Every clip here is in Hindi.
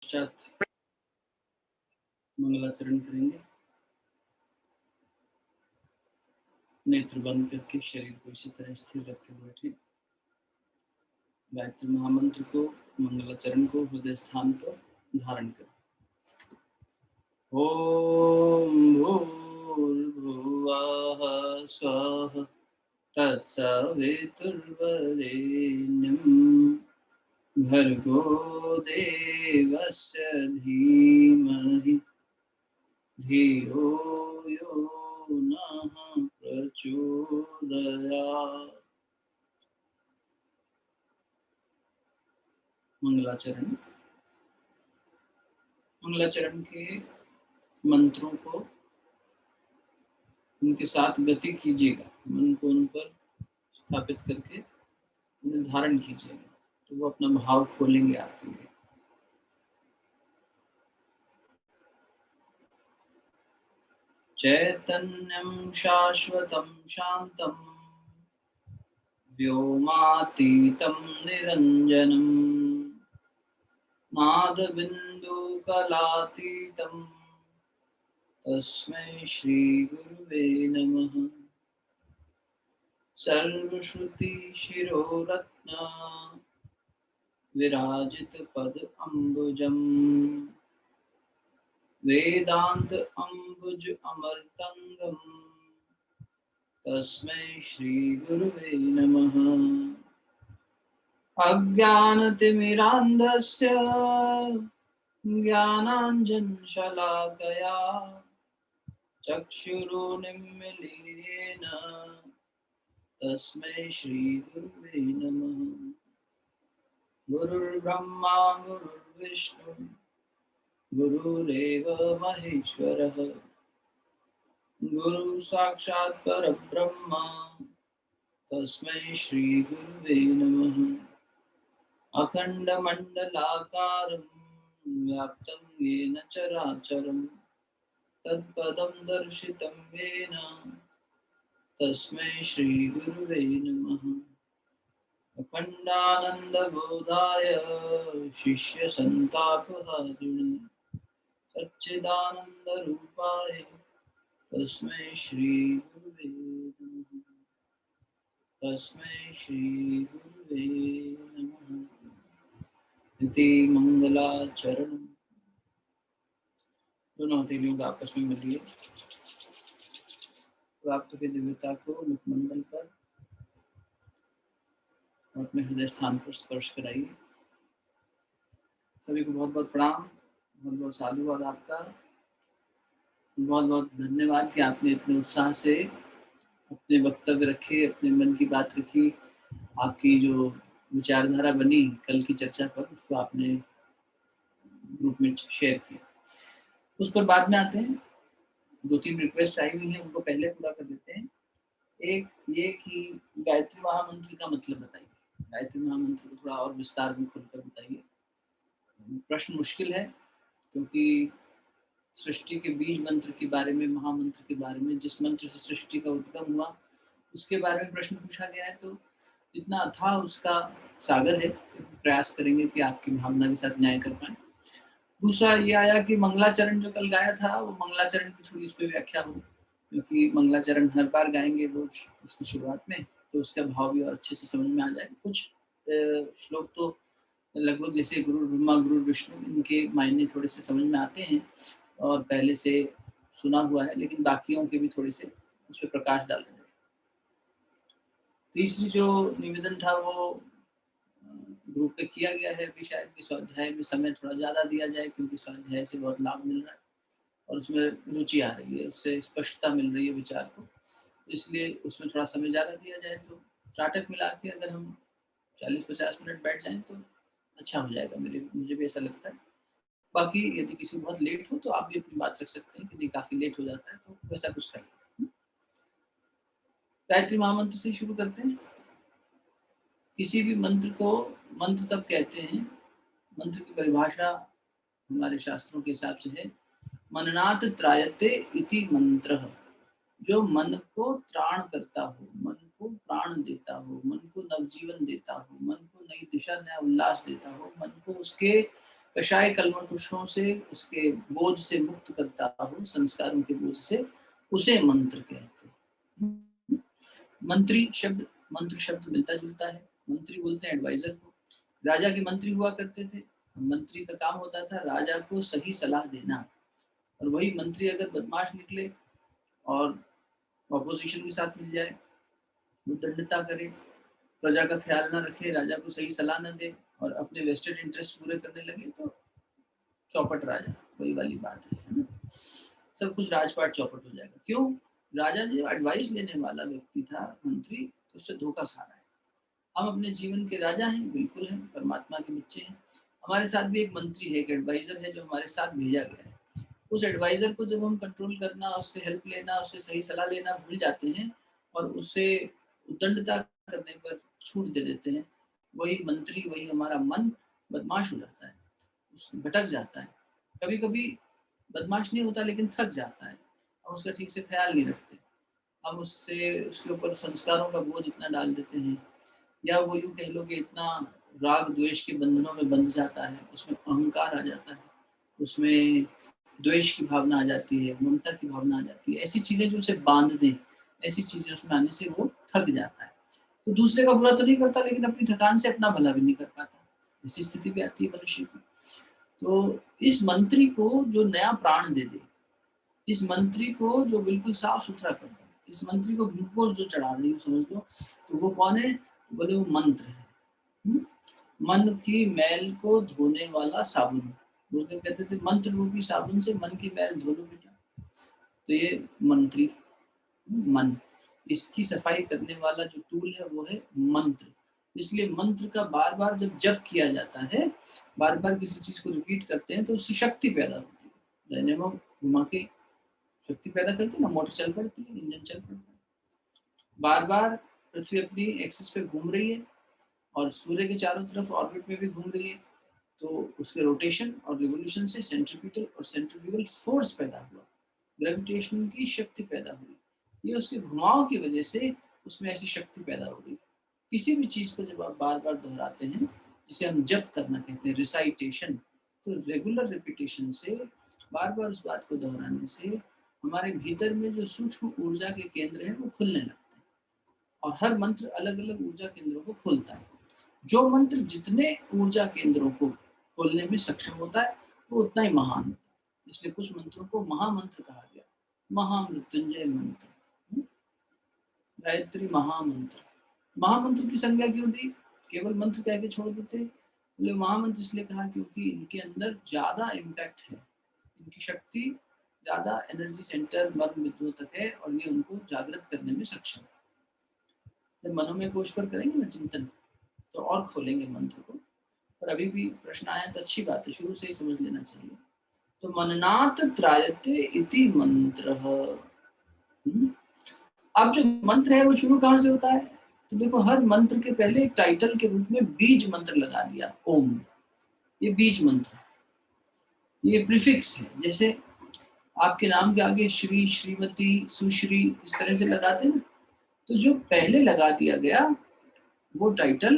पश्चात मंगलाचरण करेंगे। नेत्र बंद करके शरीर को इसी तरह स्थिर रख के बैठे। गायत्री महामंत्र को, मंगलाचरण को हृदय स्थान पर धारण करें। ओम भूर्भुवः स्वः तत्सवितुर्वरेण्यं भर्गो देवस्य धीमहि धियो यो नः प्रचोदयात्। मंगलाचरण। मंगलाचरण के मंत्रों को उनके साथ गति कीजिएगा, मन को उन पर स्थापित करके उन्हें धारण कीजिएगा, तो वो अपना भाव खोलेंगे आपके लिए। चैतन्यं शाश्वतं शान्तं व्योमातीतं निरञ्जनं नादबिन्दुकलातीतं तस्मै श्रीगुरुवे नमः। सर्वश्रुतिशिरोरत्न विराजितपद अम्बुजम् वेदांत अम्बुज अमर्तंगम् तस्मै श्री गुरुवे नमः। अज्ञानतिमिरान्धस्य ज्ञानाञ्जनशलाकया चक्षुरुन्मीलितेन तस्मै श्री गुरुवे नमः। गुरुर्ब्रह्मा गुरुर्विष्णु गुरुरेव महेश्वरः गुरु साक्षात् परब्रह्म तस्मै श्री गुरुवे नमः। अखण्डमण्डलाकारं व्याप्तं येन चराचरं तत्पदं दर्शितं येन तस्मै श्री गुरुवे नमः। अखण्डानन्दबोधाय शिष्यसन्तापहारिणे सच्चिदानन्दरूपाय तस्मै श्री गुरुवे नमः। तस्मै श्री गुरुवे नमः। इति मंगलाचरणम्। दोनों हथेलियों को आपस में मिलिए। प्राप्त की दिव्यता को मुखमंडल पर और अपने हृदय स्थान पर स्पर्श कराइए। सभी को बहुत बहुत प्रणाम, बहुत बहुत साधुवाद आपका। बहुत बहुत धन्यवाद कि आपने इतने उत्साह से अपने वक्तव्य रखे, अपने मन की बात रखी। आपकी जो विचारधारा बनी कल की चर्चा पर, उसको आपने ग्रुप में शेयर किया। उस पर बाद में आते हैं। 2-3 रिक्वेस्ट आई हुई हैं, उनको पहले पूरा कर देते हैं। एक ये कि गायत्री महामंत्र का मतलब बताइए। गायत्री महामंत्र को थोड़ा और विस्तार में खुलकर बताइए। प्रश्न मुश्किल है क्योंकि सृष्टि के बीज मंत्र के बारे में, महामंत्र के बारे में, जिस मंत्र से सृष्टि का उद्गम हुआ उसके बारे में प्रश्न पूछा गया है, तो इतना अथाह उसका सागर है, प्रयास करेंगे कि आपकी भावना के साथ न्याय कर पाए। दूसरा ये आया कि मंगलाचरण जो कल गाया था, वो मंगलाचरण की थोड़ी इस पर व्याख्या हो, क्योंकि मंगलाचरण हर बार गाएंगे रोज उसकी शुरुआत में, तो उसका भाव भी और अच्छे से समझ में आ जाए। कुछ श्लोक तो लगभग जैसे गुरु ब्रह्मा गुरु विष्णु, इनके मायने थोड़े से समझ में आते हैं और पहले से सुना हुआ है, लेकिन बाकियों के भी थोड़े से उस पर प्रकाश डालने। तीसरी जो निवेदन था वो ग्रुप पे किया गया है कि शायद कि स्वाध्याय में समय थोड़ा ज़्यादा दिया जाए, क्योंकि स्वाध्याय से बहुत लाभ मिल रहा है और उसमें रुचि आ रही है, उससे स्पष्टता मिल रही है विचार को, इसलिए उसमें थोड़ा समय ज़्यादा दिया जाए। तो त्राटक मिला के अगर हम 40-50 मिनट बैठ जाएं तो अच्छा हो जाएगा, मुझे भी ऐसा लगता है। बाकी यदि किसी को बहुत लेट हो तो आप भी अपनी बात रख सकते हैं कि नहीं काफ़ी लेट हो जाता है, तो वैसा कुछ कर लें। गायत्री महामंत्र से शुरू करते हैं। किसी भी मंत्र को मंत्र तब कहते हैं, मंत्र की परिभाषा हमारे शास्त्रों के हिसाब से है, मननात् त्रायते इति मंत्र। जो मन को त्राण करता हो, मन को प्राण देता हो, मन को नवजीवन देता हो, मन को नई दिशा नया उल्लास देता हो, मन को उसके कषाय कल्मषों से, उसके बोझ से मुक्त करता हो, संस्कारों के बोझ से, उसे मंत्र कहते हैं। मंत्री शब्द, मंत्र शब्द मिलता जुलता है। मंत्री बोलते हैं एडवाइजर को। राजा के मंत्री हुआ करते थे। मंत्री का काम होता था राजा को सही सलाह देना, और वही मंत्री अगर बदमाश निकले और ऑपोजिशन के साथ मिल जाए, वो दंडता करे, प्रजा का ख्याल ना रखे, राजा को सही सलाह न दे और अपने वेस्टेड इंटरेस्ट पूरे करने लगे, तो चौपट राजा, वही वाली बात है ना। सब कुछ राजपाट चौपट हो जाएगा। क्यों? राजा जो एडवाइस लेने वाला व्यक्ति था, मंत्री, उससे धोखा खा रहा है। हम अपने जीवन के राजा हैं, बिल्कुल हैं, परमात्मा के बच्चे हैं। हमारे साथ भी एक मंत्री है, एक एडवाइजर है जो हमारे साथ भेजा गया है। उस एडवाइजर को जब हम कंट्रोल करना, उससे हेल्प लेना, उससे सही सलाह लेना भूल जाते हैं और उससे उद्दंडता करने पर छूट दे देते हैं, वही मंत्री, वही हमारा मन बदमाश हो जाता है, भटक जाता है। कभी कभी बदमाश नहीं होता लेकिन थक जाता है, हम उसका ठीक से ख्याल नहीं रखते, हम उससे उसके ऊपर संस्कारों का बोझ इतना डाल देते हैं, या वो यूँ कह लो कि इतना राग द्वेष के बंधनों में बंध जाता है, उसमें अहंकार आ जाता है, उसमें द्वेष की भावना आ जाती है, ममता की भावना आ जाती है। ऐसी चीज़ें जो उसे बाँध दें, ऐसी चीज़ें उसमें आने से वो थक जाता है। तो दूसरे का बुरा तो नहीं करता लेकिन अपनी थकान से अपना भला भी नहीं कर पाता। ऐसी स्थिति भी आती है मनुष्य की। तो इस मंत्री को जो नया प्राण दे दे, इस मंत्री को जो बिल्कुल साफ-सुथरा कर दे, इस मंत्री को ग्लूकोज़ जो चढ़ा दे, यूँ समझ लो, तो वो कौन है? बोले वो मंत्र है। हुँ? मन की मैल को धोने वाला साबुन। गुरुदेव कहते थे मंत्र रूपी साबुन से मन की मैल धो लो बेटा। तो ये मंत्री, मन, इसकी सफाई करने वाला जो टूल है वो है मंत्र। इसलिए मंत्र का बार-बार जब जप किया जाता है, बार-बार किसी चीज़ को रिपीट करते हैं तो उससे शक्ति पैदा होती है। डायनेमो घुमा के शक्ति पैदा करती है ना, मोटर चल पड़ती है, इंजन चल पड़ता है। बार-बार पृथ्वी अपनी एक्सिस पे घूम रही है और सूर्य के चारों तरफ ऑर्बिट में भी घूम रही है, तो उसके रोटेशन और रिवोल्यूशन से सेंट्रीपिटल और सेंट्रीफ्यूगल फोर्स पैदा हुआ, ग्रेविटेशन की शक्ति पैदा हुई। ये उसके घुमाव की वजह से उसमें ऐसी शक्ति पैदा हो गई। किसी भी चीज़ को जब आप बार-बार दोहराते हैं, जिसे हम जप करना कहते हैं, रिसाइटेशन, तो रेगुलर रिपीटेशन से, बार-बार उस बात को दोहराने से हमारे भीतर में जो सूक्ष्म ऊर्जा के केंद्र हैं वो खुलने लगते हैं, और हर मंत्र अलग-अलग ऊर्जा केंद्रों को खोलता है। जो मंत्र जितने ऊर्जा केंद्रों को खोलने में सक्षम होता है, वो उतना ही महान होता है। इसलिए कुछ मंत्रों को महामंत्र कहा गया। महामृत्युंजय मंत्र, गायत्री महामंत्र। महामंत्र की संज्ञा क्यों दी? केवल मंत्र कह के छोड़ देते? बोले महामंत्र इसलिए कहा क्योंकि इनके अंदर ज़्यादा इम्पैक्ट है, इनकी शक्ति ज़्यादा एनर्जी सेंटर मर्म बिंदुओं तक है और ये उनको जागृत करने में सक्षम है। जब मनोमय कोश पर करेंगे ना चिंतन, तो और खोलेंगे मंत्र को। पर अभी भी प्रश्न आया तो अच्छी बात है, शुरू से ही समझ लेना चाहिए। तो मननात् त्रायते इति मंत्रः। अब जो मंत्र है वो शुरू कहाँ से होता है? तो देखो, हर मंत्र के पहले एक टाइटल के रूप में बीज मंत्र लगा दिया, ओम। ये बीज मंत्र है, ये प्रीफिक्स है। जैसे आपके नाम के आगे श्री, श्रीमती, सुश्री इस तरह से लगाते हैं ना, तो जो पहले लगा दिया गया वो टाइटल,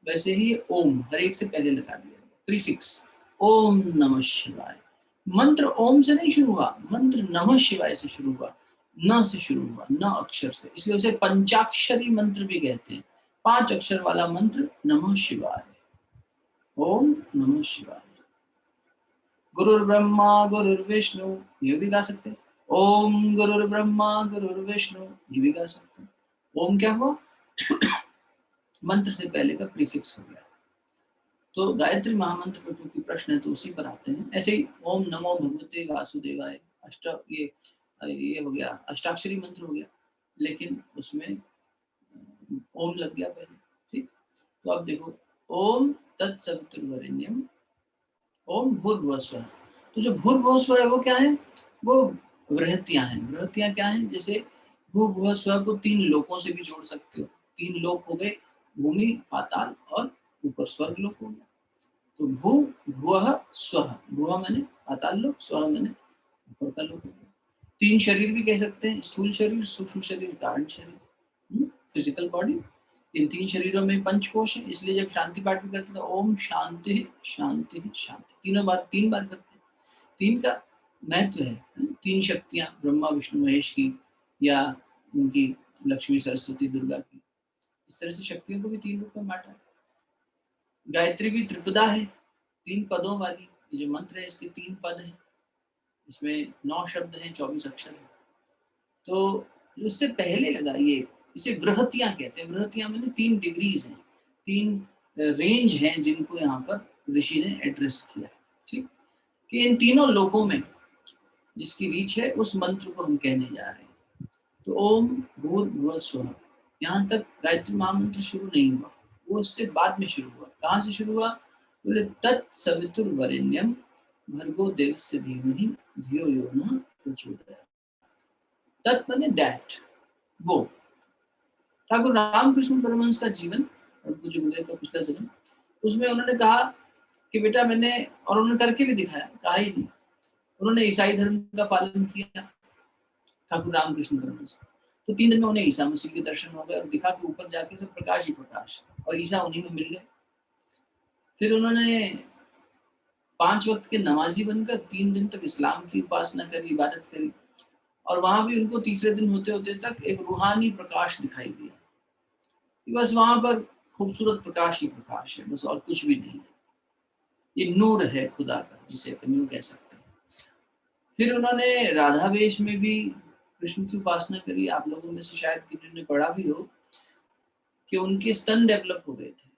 वैसे ही ये ओम हर एक से पहले लगा दिया गया, प्रीफिक्स। ओम नमः शिवाय। मंत्र ओम से नहीं शुरू हुआ, मंत्र नमः शिवाय से शुरू हुआ, न से शुरू हुआ, न अक्षर से, इसलिए उसे पंचाक्षरी मंत्र भी कहते हैं। 5 अक्षर वाला मंत्र नमः शिवाय, ओम नमः शिवाय। गुरुर्ब्रह्मा गुरुर्विष्णु, ये भी गा सकते हैं। ओम गुरुर्ब्रह्मा गुरुर्विष्णु, ये भी गा सकते हैं। ओम क्या हुआ? मंत्र से पहले का प्रीफिक्स हो गया। तो गायत्री महामंत्र पर क्योंकि प्रश्न है तो उसी पर आते हैं। ऐसे ही ओम नमो भगवते वासुदेवाय, ये हो गया, अष्टाक्षरी मंत्र हो गया, लेकिन उसमें ओम लग गया पहले। ठीक, तो अब देखो, ओम तत्सवितुर्वरेण्यम, ओम भूर्भुवः स्वः। तो जो भूर्भुवः स्वः है वो क्या है? वो वृहतियां हैं। वृहतियां क्या हैं? जैसे भूर्भुवः स्वः को 3 लोकों से भी जोड़ सकते हो। 3 लोक हो गए, भूमि, पाताल और ऊपर स्वर्ग लोक हो गया। तो भू भुवः स्वः, भुवः माने पाताल लोक, स्वः माने ऊपर का लोक हो गया। 3 शरीर भी कह सकते हैं, स्थूल शरीर, सूक्ष्म शरीर, कारण शरीर, फिजिकल बॉडी। इन 3 शरीरों में पंचकोश है, इसलिए जब शांति पाठ भी करते हैं तो ओम शांति शांति शांति 3 बार करते हैं। 3 का महत्व है। 3 शक्तियां ब्रह्मा विष्णु महेश की या उनकी लक्ष्मी सरस्वती दुर्गा की, इस तरह से शक्तियों को भी 3 रूप में बांटा है। गायत्री भी त्रिपदा है, 3 पदों वाली। ये जो मंत्र है इसके 3 पद हैं, इसमें 9 शब्द हैं, 24 अक्षर हैं। तो उससे पहले लगा ये, इसे वृहतियां कहते हैं। वृहतियां माने 3 डिग्रीज हैं, 3 रेंज हैं जिनको यहाँ पर ऋषि ने एड्रेस किया। ठीक, कि इन तीनों लोकों में जिसकी रीच है उस मंत्र को हम कहने जा रहे हैं। तो ओम भूर्भुवः स्वः, यहाँ तक गायत्री महामंत्र शुरू नहीं हुआ, वो उससे बाद में शुरू हुआ। कहाँ से शुरू हुआ? बोले तत्सवितुर्वरेण्यम भर्गो देवस्य धीमहि धियो यो नः प्रचोदयात्। तत् माने दैट, वो। ठाकुर रामकृष्ण परमहंस का जीवन और पूज्य गुरुदेव का पिछला जन्म, उसमें उन्होंने कहा कि बेटा मैंने, और उन्होंने करके भी दिखाया, कहा ही नहीं, उन्होंने ईसाई धर्म का पालन किया ठाकुर रामकृष्ण परमहंस। तो 3 दिन में उन्हें ईसा मसीह के दर्शन हो गए और दिखा कि ऊपर जाके सब प्रकाश ही प्रकाश, और ईसा उन्हीं में मिल गए। फिर उन्होंने 5 वक्त के नमाजी बनकर 3 दिन तक इस्लाम की उपासना करी, इबादत करी, और वहां भी उनको तीसरे दिन होते होते तक एक रूहानी प्रकाश दिखाई दिया कि बस वहां पर खूबसूरत प्रकाश ही प्रकाश है, बस और कुछ भी नहीं है। ये नूर है खुदा का, जिसे अपन यूं कह सकते हैं। फिर उन्होंने राधा वेश में भी कृष्ण की उपासना करी। आप लोगों में से शायद किसी ने पढ़ा भी हो कि उनके स्तन डेवलप हो गए थे,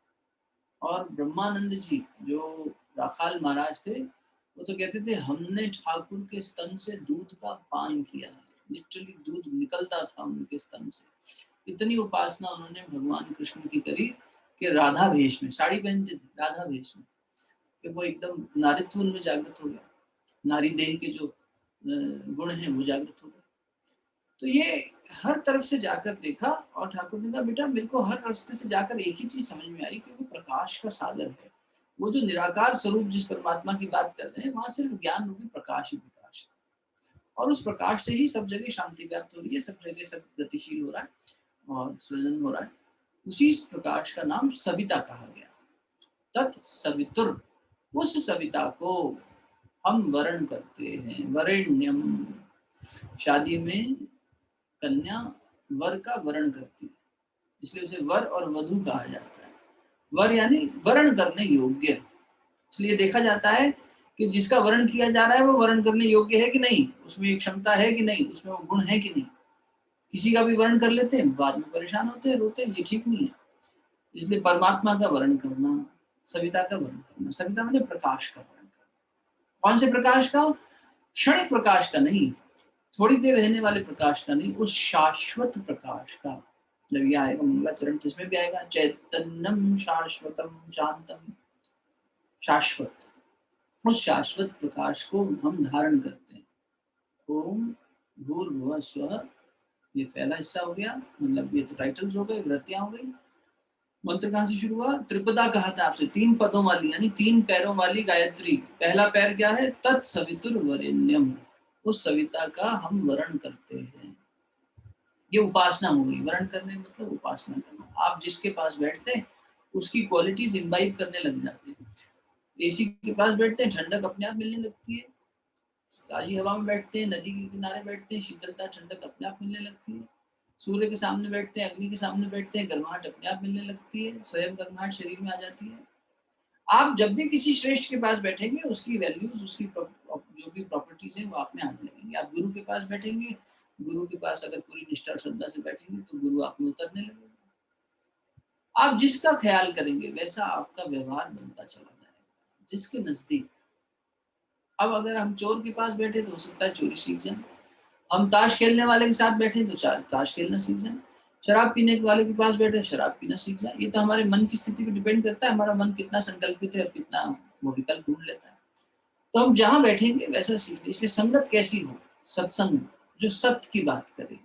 और ब्रह्मानंद जी जो राखाल महाराज थे, वो तो कहते थे हमने ठाकुर के स्तन से दूध का पान किया है। लिटरली दूध निकलता था उनके स्तन से। इतनी उपासना उन्होंने भगवान कृष्ण की करी कि राधा वेश में, साड़ी पहनते थे राधा वेश में, कि वो एकदम नारित्व उनमें जागृत हो गया, नारी देह के जो गुण हैं वो जागृत हो गए। तो ये हर तरफ से जाकर देखा, और ठाकुर ने कहा बेटा मेरे को हर रास्ते से जाकर एक ही चीज समझ में आई कि वो प्रकाश का सागर है। वो जो निराकार स्वरूप जिस परमात्मा की बात कर रहे हैं, वहां सिर्फ ज्ञान रूपी प्रकाश ही प्रकाश है, और उस प्रकाश से ही सब जगह शांति व्याप्त हो रही है, सब जगह सब गतिशील हो रहा है और सृजन हो रहा है। उसी प्रकाश का नाम सविता कहा गया। तत्सवितुर, उस सविता को हम वरण करते हैं। वरेण्यम, शादी में कन्या वर का वरण करती है, इसलिए उसे वर और वधू कहा जाता है। वर यानी वरण करने योग्य, इसलिए देखा जाता है कि जिसका वरण किया जा रहा है वो वरण करने योग्य है कि नहीं, उसमें एक क्षमता है कि नहीं, उसमें वो गुण है कि नहीं। किसी का भी वरण कर लेते हैं, बाद में परेशान होते हैं, रोते हैं, ये ठीक नहीं है। इसलिए परमात्मा का वरण करना, सविता का वरण करना, सविता माने प्रकाश का वरण करना। कौन से प्रकाश का? क्षणिक प्रकाश का नहीं, थोड़ी देर रहने वाले प्रकाश का नहीं, उस शाश्वत प्रकाश का। जब ये आएगा मंगलाचरण तो इसमें भी आएगा, चैतन्यम शाश्वतम शांतम, शाश्वत। उस शाश्वत प्रकाश को हम धारण करते हैं। ओम भूर्भुवः स्वः, ये पहला हिस्सा हो गया, मतलब ये तो टाइटल्स हो गए, वृत्तियां हो गई। मंत्र कहाँ से शुरू हुआ? त्रिपदा कहा था आपसे, 3 पदों वाली यानी 3 पैरों वाली गायत्री। पहला पैर क्या है? तत्सवितुर्वरेण्यम, उस सविता का हम वरण करते हैं। ये उपासना हो गई। वरण करने मतलब उपासना करना। आप जिसके पास बैठते हैं उसकी क्वालिटीज इम्बाइब करने लग जाते हैं। एसी के पास बैठते हैं, ठंडक अपने आप मिलने लगती है। ताजी हवा में बैठते हैं, नदी के किनारे बैठते हैं, शीतलता ठंडक अपने आप मिलने लगती है। सूर्य के सामने बैठते हैं, अग्नि के सामने बैठते हैं, गर्माहट अपने आप मिलने लगती है, स्वयं गर्माहट शरीर में आ जाती है। आप जब भी किसी श्रेष्ठ के पास बैठेंगे, उसकी वैल्यूज, उसकी जो भी प्रॉपर्टीज हैं वो आप में आने लगेंगे। आप गुरु के पास बैठेंगे, गुरु के पास अगर पूरी निष्ठा और श्रद्धा से बैठेंगे तो गुरु आप में उतरने लगेगा। आप जिसका ख्याल करेंगे वैसा आपका व्यवहार बनता चला जाएगा, जिसके नजदीक। अब अगर हम चोर के पास बैठे तो हो सकता है चोरी सीख जाए, हम ताश खेलने वाले के साथ बैठे तो ताश खेलना सीख जाए, शराब पीने वाले के पास बैठे शराब पीना सीख जाए। ये तो हमारे मन की स्थिति पे डिपेंड करता है, हमारा मन कितना संकल्पित है और कितना वो विकल्प ढूंढ लेता है। तो हम जहाँ बैठेंगे वैसा सीख। इसलिए संगत कैसी हो? सत्संग, जो सत्य की बात करे,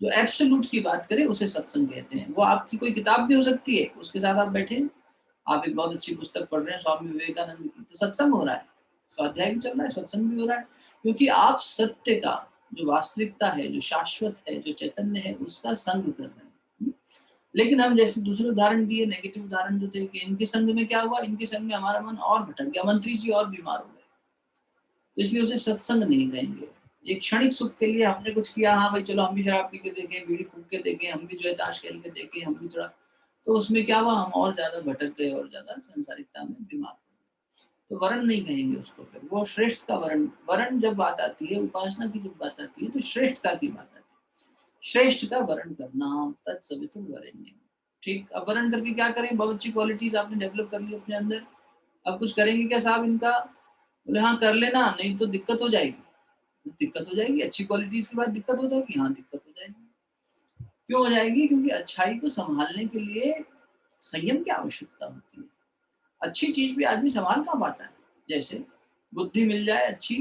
जो एब्सोल्यूट की बात करे, उसे सत्संग कहते हैं। वो आपकी कोई किताब भी हो सकती है, उसके साथ आप बैठे, आप एक बहुत अच्छी पुस्तक पढ़ रहे हैं स्वामी विवेकानंद की, तो सत्संग हो रहा है, स्वाध्याय भी चल रहा है, सत्संग भी हो रहा है, क्योंकि आप सत्य का, जो वास्तविकता है, जो शाश्वत है, जो चैतन्य है, उसका संग कर रहे हैं। लेकिन हम जैसे दूसरे उदाहरण दिए, नेगेटिव उदाहरण जो थे कि इनके संग में क्या हुआ, इनके संग में हमारा मन और भटक गया, मंत्री जी और बीमार हो गए, तो इसलिए उसे सत्संग नहीं कहेंगे। एक क्षणिक सुख के लिए हमने कुछ किया, हाँ भाई चलो हम भी शराब पी के देखें, बीड़ी फूक के देखें, हम भी जो है ताश खेल के देखें, हम भी थोड़ा, तो उसमें क्या हुआ, हम और ज्यादा भटक गए और ज्यादा संसारिकता में बीमार हो गए। तो वर्ण नहीं कहेंगे उसको, फिर वो श्रेष्ठ का वर्ण। वर्ण जब बात आती है, उपासना की जब बात आती है, तो श्रेष्ठता की बात आती है, श्रेष्ठ का वर्ण करना, तत्सवितुर्वरेण्यम। ठीक, अब वर्ण करके क्या करें, बहुत अच्छी क्वालिटीज आपने डेवलप कर ली अपने अंदर, अब कुछ करेंगे क्या साहब इनका, बोले हाँ कर लेना, नहीं तो दिक्कत हो जाएगी। दिक्कत हो जाएगी, अच्छी क्वालिटीज के बाद दिक्कत हो जाएगी, हाँ दिक्कत हो जाएगी। क्यों हो जाएगी, क्योंकि अच्छाई को संभालने के लिए संयम की आवश्यकता होती है। अच्छी चीज भी आदमी संभाल कहाँ पाता है, जैसे बुद्धि मिल जाए, अच्छी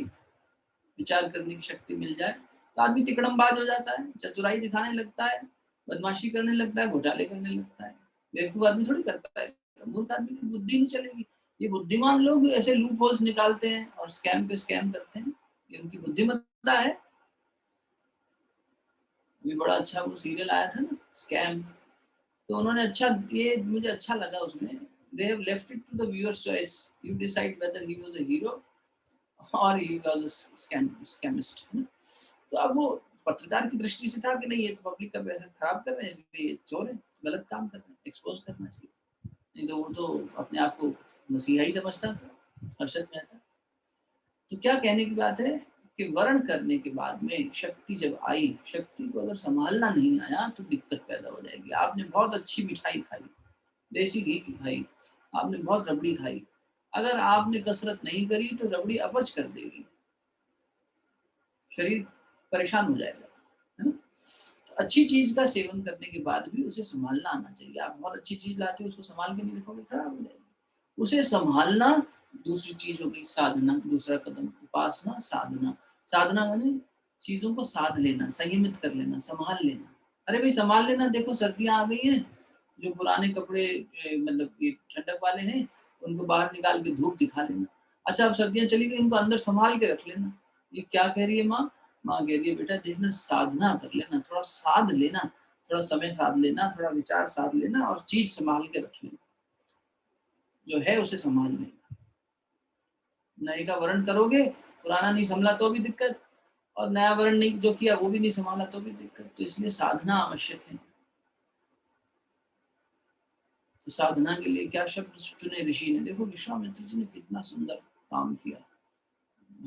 विचार करने की शक्ति मिल जाए, तो आदमी तिकड़मबाज हो जाता है, चतुराई दिखाने लगता है, बदमाशी करने लगता है, घोटाले करने लगता है। बेवकूफ आदमी थोड़ी कर पाएगा, मूर्ख आदमी की बुद्धि नहीं चलेगी। ये बुद्धिमान लोग ऐसे लूप होल्स निकालते हैं और स्कैम पे स्कैम करते हैं, ये उनकी बुद्धिमत्ता है। अभी बड़ा अच्छा वो सीरियल आया था ना, स्कैम, तो उन्होंने अच्छा, ये मुझे अच्छा लगा उसमें, they have left it to the viewers choice, you decide whether he was a hero or he was अ स्कैमिस्ट। तो अब वो पत्रकार की दृष्टि से था कि नहीं, ये तो पब्लिक का पैसा खराब कर रहे हैं, इसलिए ये चोर है, गलत काम कर रहे हैं, एक्सपोज करना चाहिए। नहीं तो वो तो अपने आप को मसीहा ही समझता था, हर्षद मेहता। तो क्या कहने की बात है कि वर्ण करने के बाद में शक्ति जब आई, शक्ति को अगर संभालना नहीं आया तो दिक्कत पैदा हो जाएगी। आपने बहुत अच्छी मिठाई खाई, देसी घी की खाई, आपने बहुत रबड़ी खाई, अगर आपने कसरत नहीं करी तो रबड़ी अपच कर देगी, शरीर परेशान हो जाएगा, है ना। तो अच्छी चीज का सेवन करने के बाद भी उसे संभालना आना चाहिए। आप बहुत अच्छी चीज लाते हो, उसको संभाल के नहीं रखोगे, खराब हो जाएगी। उसे संभालना दूसरी चीज हो गई, साधना, दूसरा कदम उपासना, साधना। साधना माने चीजों को साध लेना, संयमित कर लेना, संभाल लेना। अरे भाई संभाल लेना, देखो सर्दियां आ गई हैं, जो पुराने कपड़े मतलब ये ठंडक वाले हैं, उनको बाहर निकाल के धूप दिखा लेना। अच्छा अब सर्दियां चली गई, उनको अंदर संभाल के रख लेना। ये क्या कह रही है माँ, माँ कह रही है बेटा देखना, साधना कर लेना, थोड़ा साध लेना, थोड़ा समय साध लेना, थोड़ा विचार साध लेना और चीज संभाल के रख लेना, जो है उसे संभाल लेना। नए का वर्ण करोगे, पुराना नहीं संभला तो भी दिक्कत, और नया वर्ण नहीं जो किया वो भी नहीं संभाला तो भी दिक्कत। तो इसलिए साधना आवश्यक है। तो साधना के लिए क्या शब्द चुने ऋषि ने, देखो विश्वामित्र जी ने कितना सुंदर काम किया,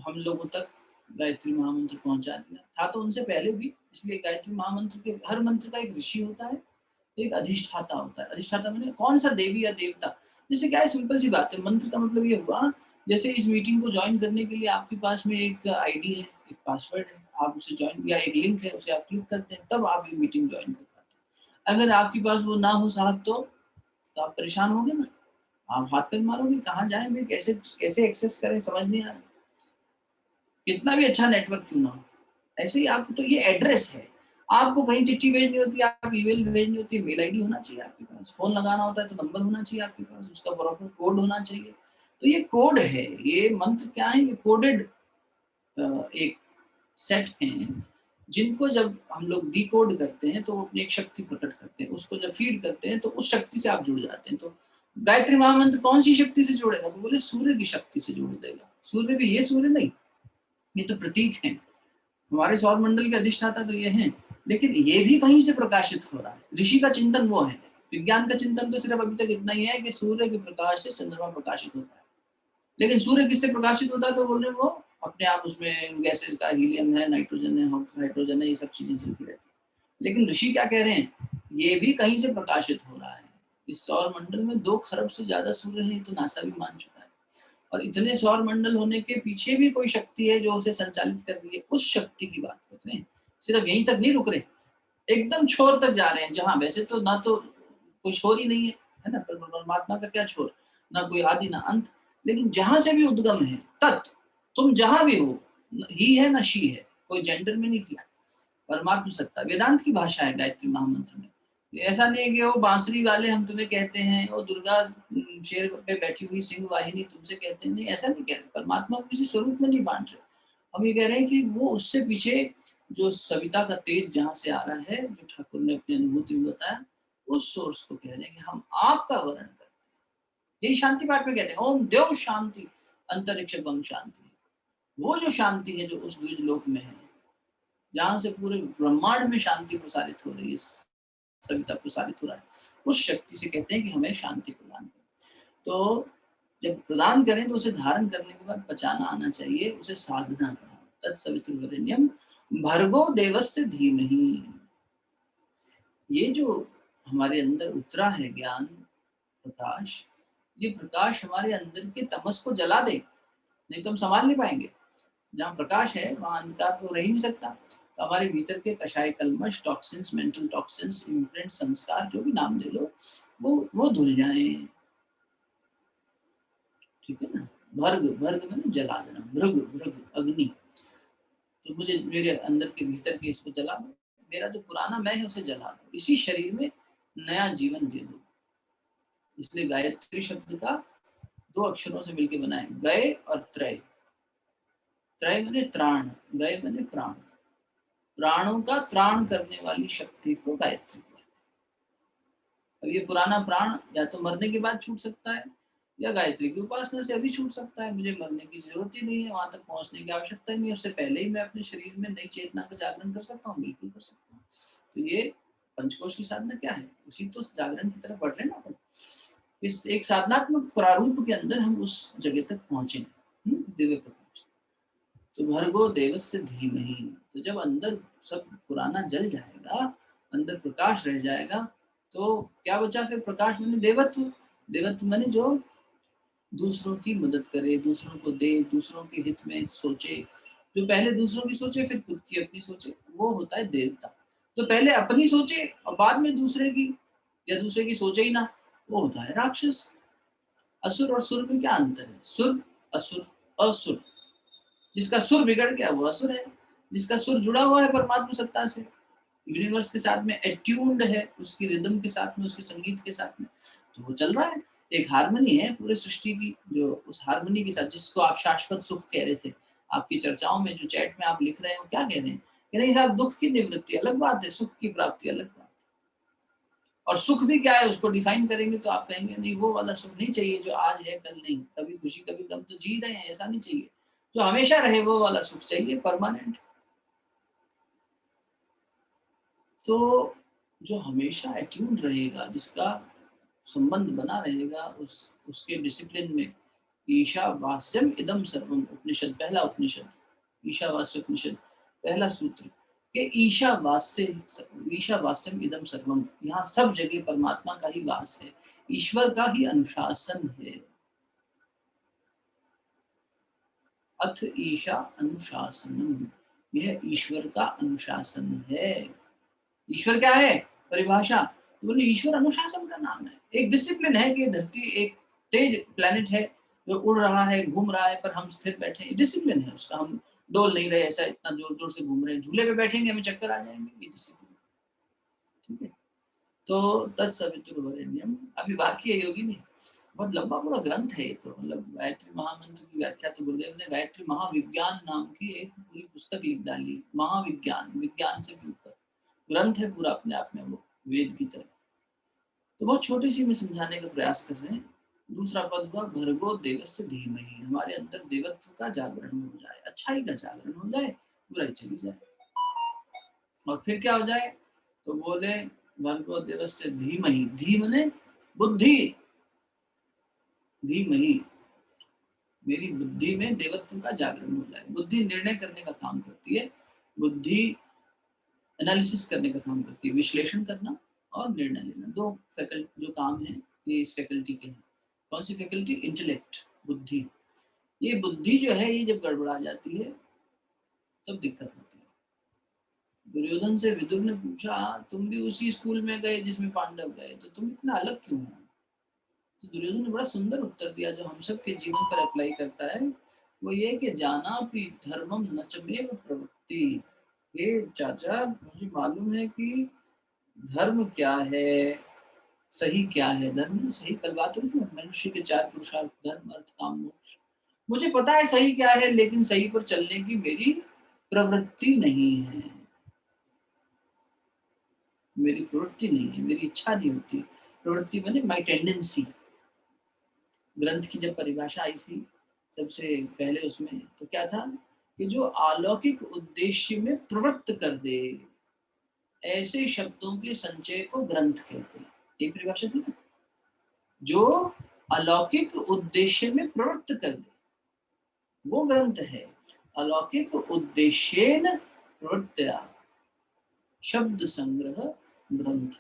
हम लोगों तक गायत्री महामंत्र पहुंचा दिया। था तो उनसे पहले भी, इसलिए गायत्री महामंत्र के हर मंत्र का एक ऋषि होता है, एक अधिष्ठाता होता है। अधिष्ठाता मैंने कौन सा देवी या देवता, जैसे क्या है, सिंपल सी बात है, मंत्र का मतलब ये हुआ, जैसे इस मीटिंग को ज्वाइन करने के लिए आपके पास में एक आईडी है, एक पासवर्ड है, आप उसे ज्वाइन, या एक लिंक है, उसे आप क्लिक करते हैं, तब आप ये मीटिंग ज्वाइन कर पाते हैं। अगर आपके पास वो ना हो साहब, तो आप परेशान होगे ना, आप हाथ पैर मारोगे, कहाँ जाए भाई, कैसे कैसे एक्सेस करें, समझ नहीं आ रहा। कितना भी अच्छा नेटवर्क क्यों ना हो, ऐसे ही आपको तो ये एड्रेस है, आपको कहीं चिट्ठी भेजनी होती है, आप ईमेल भेजनी होती है, मेल आईडी होना चाहिए आपके पास, फोन लगाना होता है तो नंबर होना चाहिए आपके पास, उसका प्रॉपर कोड होना चाहिए। तो ये कोड है, ये मंत्र क्या है, ये कोडेड एक सेट हैं, जिनको जब हम लोग डिकोड करते हैं तो वो अपनी एक शक्ति प्रकट करते हैं, उसको जब फीड करते हैं तो उस शक्ति से आप जुड़ जाते हैं। तो गायत्री महामंत्र कौन सी शक्ति से जोड़ेगा, तो बोले सूर्य की शक्ति से जोड़ देगा। सूर्य भी, ये सूर्य नहीं, ये तो प्रतीक है, हमारे सौर मंडल के अधिष्ठाता तो ये हैं, लेकिन ये भी कहीं से प्रकाशित हो रहा है। ऋषि का चिंतन वो है, विज्ञान का चिंतन तो सिर्फ अभी तक इतना ही है कि सूर्य के प्रकाश से चंद्रमा प्रकाशित होता है, लेकिन सूर्य किससे प्रकाशित होता है, तो बोल रहे वो अपने आप उसमें गैसेस का, हीलियम है, नाइट्रोजन है, हाइड्रोजन है, ये सब चीजें चलती रहती है। लेकिन ऋषि क्या कह रहे हैं, ये भी कहीं से प्रकाशित हो रहा है। इस सौर मंडल में 2 खरब से ज्यादा सूर्य हैं, तो नासा भी मान चुका है। और इतने सौर मंडल होने के पीछे भी कोई शक्ति है जो उसे संचालित कर रही है, उस शक्ति की बात कर रहे हैं। सिर्फ यहीं तक नहीं रुक रहे, एकदम छोर तक जा रहे हैं, जहां वैसे तो ना तो कोई छोर ही नहीं है ना, परमात्मा का क्या छोर, ना कोई आदि ना अंत, लेकिन जहां से भी उद्गम है तत्, तुम जहां भी हो, ही है ना शी है, कोई जेंडर में नहीं किया, परमात्मा सत्ता, वेदांत की भाषा है गायत्री महामंत्र में। ऐसा नहीं है कि वो बांसुरी वाले हम तुम्हें कहते हैं, वो दुर्गा शेर पे बैठी हुई सिंह वाहिनी तुमसे कहते हैं, नहीं ऐसा नहीं कह रहे, परमात्मा को किसी स्वरूप में नहीं बांट रहे। हम ये कह रहे हैं कि वो उससे पीछे जो सविता का तेज जहाँ से आ रहा है, जो ठाकुर ने अपनी अनुभूति में बताया, उस सोर्स को कह रहे हैं कि हम आपका वर्णन करते हैं। यही शांति पाठ में कहते हैं, ओम देव शांति अंतरिक्ष गंग शांति। वो जो शांति है जो उस द्विज लोक में है, जहाँ से पूरे ब्रह्मांड में शांति प्रसारित हो रही है, सविता प्रसारित हो रहा है, उस शक्ति से कहते हैं कि हमें शांति प्रदान करें। तो जब प्रदान करें तो उसे धारण करने के बाद बचाना आना चाहिए, उसे साधना कहा। तत्सवितुर्वरेण्यम भर्गो देवस्य धीमहि। ये जो हमारे अंदर उतरा है ज्ञान प्रकाश, ये प्रकाश हमारे अंदर के तमस को जला दे, नहीं तो हम संभाल नहीं पाएंगे। जहाँ प्रकाश है वहाँ अंधकार तो रह ही नहीं सकता। तो हमारे भीतर के कषाय कल्मश, टॉक्सिन्स, मेंटल टॉक्सिन्स, इम्प्रिंट, संस्कार, जो भी नाम ले लो, वो धुल जाए। ठीक है ना। भर्ग, भर्ग मैंने जला देना, भृग, भृग अग्नि। तो मुझे मेरे अंदर के भीतर के इसको जला दो, मेरा जो पुराना मैं है उसे जला दो, इसी शरीर में नया जीवन दे दो। इसलिए गायत्री शब्द का 2 अक्षरों से मिलकर बना है, गय और त्रय। त्रय मैंने त्राण, गय मैंने प्राण। प्राणों का त्राण करने वाली शक्ति को गायत्री कहते हैं। अब ये पुराना प्राण या तो मरने के बाद छूट सकता है, या गायत्री की उपासना से अभी छूट सकता है। मुझे मरने की जरूरत ही नहीं है, वहां तक पहुंचने की आवश्यकता ही नहीं है, उससे पहले ही मैं अपने शरीर में नई चेतना का जागरण कर सकता हूँ, बिल्कुल कर सकता हूँ। तो ये पंचकोश की साधना क्या है, उसी तो जागरण की तरफ बढ़ रहे हैं ना अपन। इस एक साधनात्मक प्रारूप के अंदर हम उस जगह तक पहुंचे, दिव्य प्रकाश। तो भर्गो देवस्य धीमहि। तो जब अंदर सब पुराना जल जाएगा, अंदर प्रकाश रह जाएगा, तो क्या बचा फिर? प्रकाश माने देवत्व। देवत्व माने जो दूसरों की मदद करे, दूसरों को दे, दूसरों के हित में सोचे। जो पहले दूसरों की सोचे फिर खुद की अपनी सोचे, वो होता है देवता। तो पहले अपनी सोचे और बाद में दूसरे की, या दूसरे की सोचे ही ना, वो होता है राक्षस। असुर और सुर में क्या अंतर है? सुर, असुर, असुर। जिसका सुर बिगड़ गया वो असुर है, जिसका सुर जुड़ा हुआ है परमात्मा सत्ता से, यूनिवर्स के साथ में एट्यून्ड है, उसकी रिदम के साथ में, उसके संगीत के साथ में, तो वो चल रहा है। एक हारमोनी है पूरे सृष्टि की, जो उस हारमोनी के साथ, जिसको आप शाश्वत सुख कह रहे थे, आपकी चर्चाओं में जो चैट में आप लिख रहे हैं, वो क्या कह रहे हैं कि नहीं साहब, दुख की निवृत्ति अलग बात है, सुख की प्राप्ति अलग बात है। और सुख भी क्या है उसको डिफाइन करेंगे तो आप कहेंगे नहीं, वो वाला सुख नहीं चाहिए जो आज है कल नहीं, कभी खुशी कभी गम तो जी रहे हैं, ऐसा नहीं चाहिए। जो हमेशा रहे वो वाला सुख चाहिए, परमानेंट। तो जो हमेशा अट्यून्ड रहेगा, जिसका संबंध बना रहेगा उसके डिसिप्लिन में, ईशावास्यम इदम सर्वम उपनिषद, पहला उपनिषद ईशावास्य उपनिषद, पहला सूत्र के ईशावास्यम इदम सर्वम, यहाँ सब जगह परमात्मा का ही वास है, ईश्वर का ही अनुशासन है। अथ ईशा अनुशासनम, यह ईश्वर का अनुशासन है। ईश्वर क्या है परिभाषा? तो बोले ईश्वर अनुशासन का नाम है, एक डिसिप्लिन है कि धरती एक तेज प्लेनेट है जो उड़ रहा है, घूम रहा है, पर हम स्थिर बैठे हैं, डिसिप्लिन है उसका। हम डोल नहीं रहे, ऐसा इतना जोर जोर से घूम रहे हैं, झूले पे बैठेंगे हमें चक्कर आ जाएंगे, ये डिसिप्लिन। ठीक है। तो तत्सवितुर्वरेण्यम, अभी बाकी है योगी नहीं, बहुत लंबा पूरा ग्रंथ है ये तो। मतलब गायत्री महामंत्र की व्याख्या तो गुरुदेव ने गायत्री महाविज्ञान नाम की एक पूरी पुस्तक लिख डाली। महाविज्ञान, विज्ञान से भी ऊपर ग्रंथ है पूरा अपने आप में, वो वेद की तरह। तो बहुत छोटी सी में समझाने का प्रयास कर रहे हैं। दूसरा पद हुआ भर्गो देवस्य धीमहि, हमारे अंदर देवत्व का जागरण हो जाए, अच्छाई का जागरण हो जाए, बुराई चली जाए। और फिर क्या हो जाए? तो बोले भर्गो देवस्य धीमहि, धी मने बुद्धि, धीमहि मेरी बुद्धि में देवत्व का जागरण हो जाए। बुद्धि निर्णय करने का काम करती है, बुद्धि एनालिसिस करने का काम करती है, विश्लेषण करना और निर्णय लेना, दो फैकल्टी जो काम है ये इस फैकल्टी के हैं। कौन सी फैकल्टी? इंटेलेक्ट, बुद्धि। ये बुद्धि जो है ये जब गड़बड़ा जाती है तब दिक्कत होती है। दुर्योधन से विदुर ने पूछा, तुम भी उसी स्कूल में गए जिसमें पांडव गए, तो तुम इतना अलग क्यों हो? तो दुर्योधन ने बड़ा सुंदर उत्तर दिया जो हम सब के जीवन पर अप्लाई करता है। वो ये कि जानापि धर्मम न च मेव प्रवृत्ति। ये चाचा, मुझे मालूम है कि धर्म क्या है, सही क्या है। धर्म में सही, कल बात हुई थी मनुष्य के 4 पुरुषार्थ, धर्म अर्थ काम मोक्ष। मुझे पता है सही क्या है, लेकिन सही पर चलने की मेरी प्रवृत्ति नहीं है। मेरी प्रवृत्ति नहीं है, मेरी इच्छा नहीं होती। प्रवृत्ति माने माई टेंडेंसी। ग्रंथ की जब परिभाषा आई थी सबसे पहले उसमें, तो क्या था कि जो अलौकिक उद्देश्य में प्रवृत्त कर दे, ऐसे शब्दों के संचय को ग्रंथ कहते हैं। ये परिभाषा थी ना, जो अलौकिक उद्देश्य में प्रवृत्त कर दे वो ग्रंथ है। अलौकिक उद्देश्येन प्रवृत्त्या शब्द संग्रह ग्रंथ।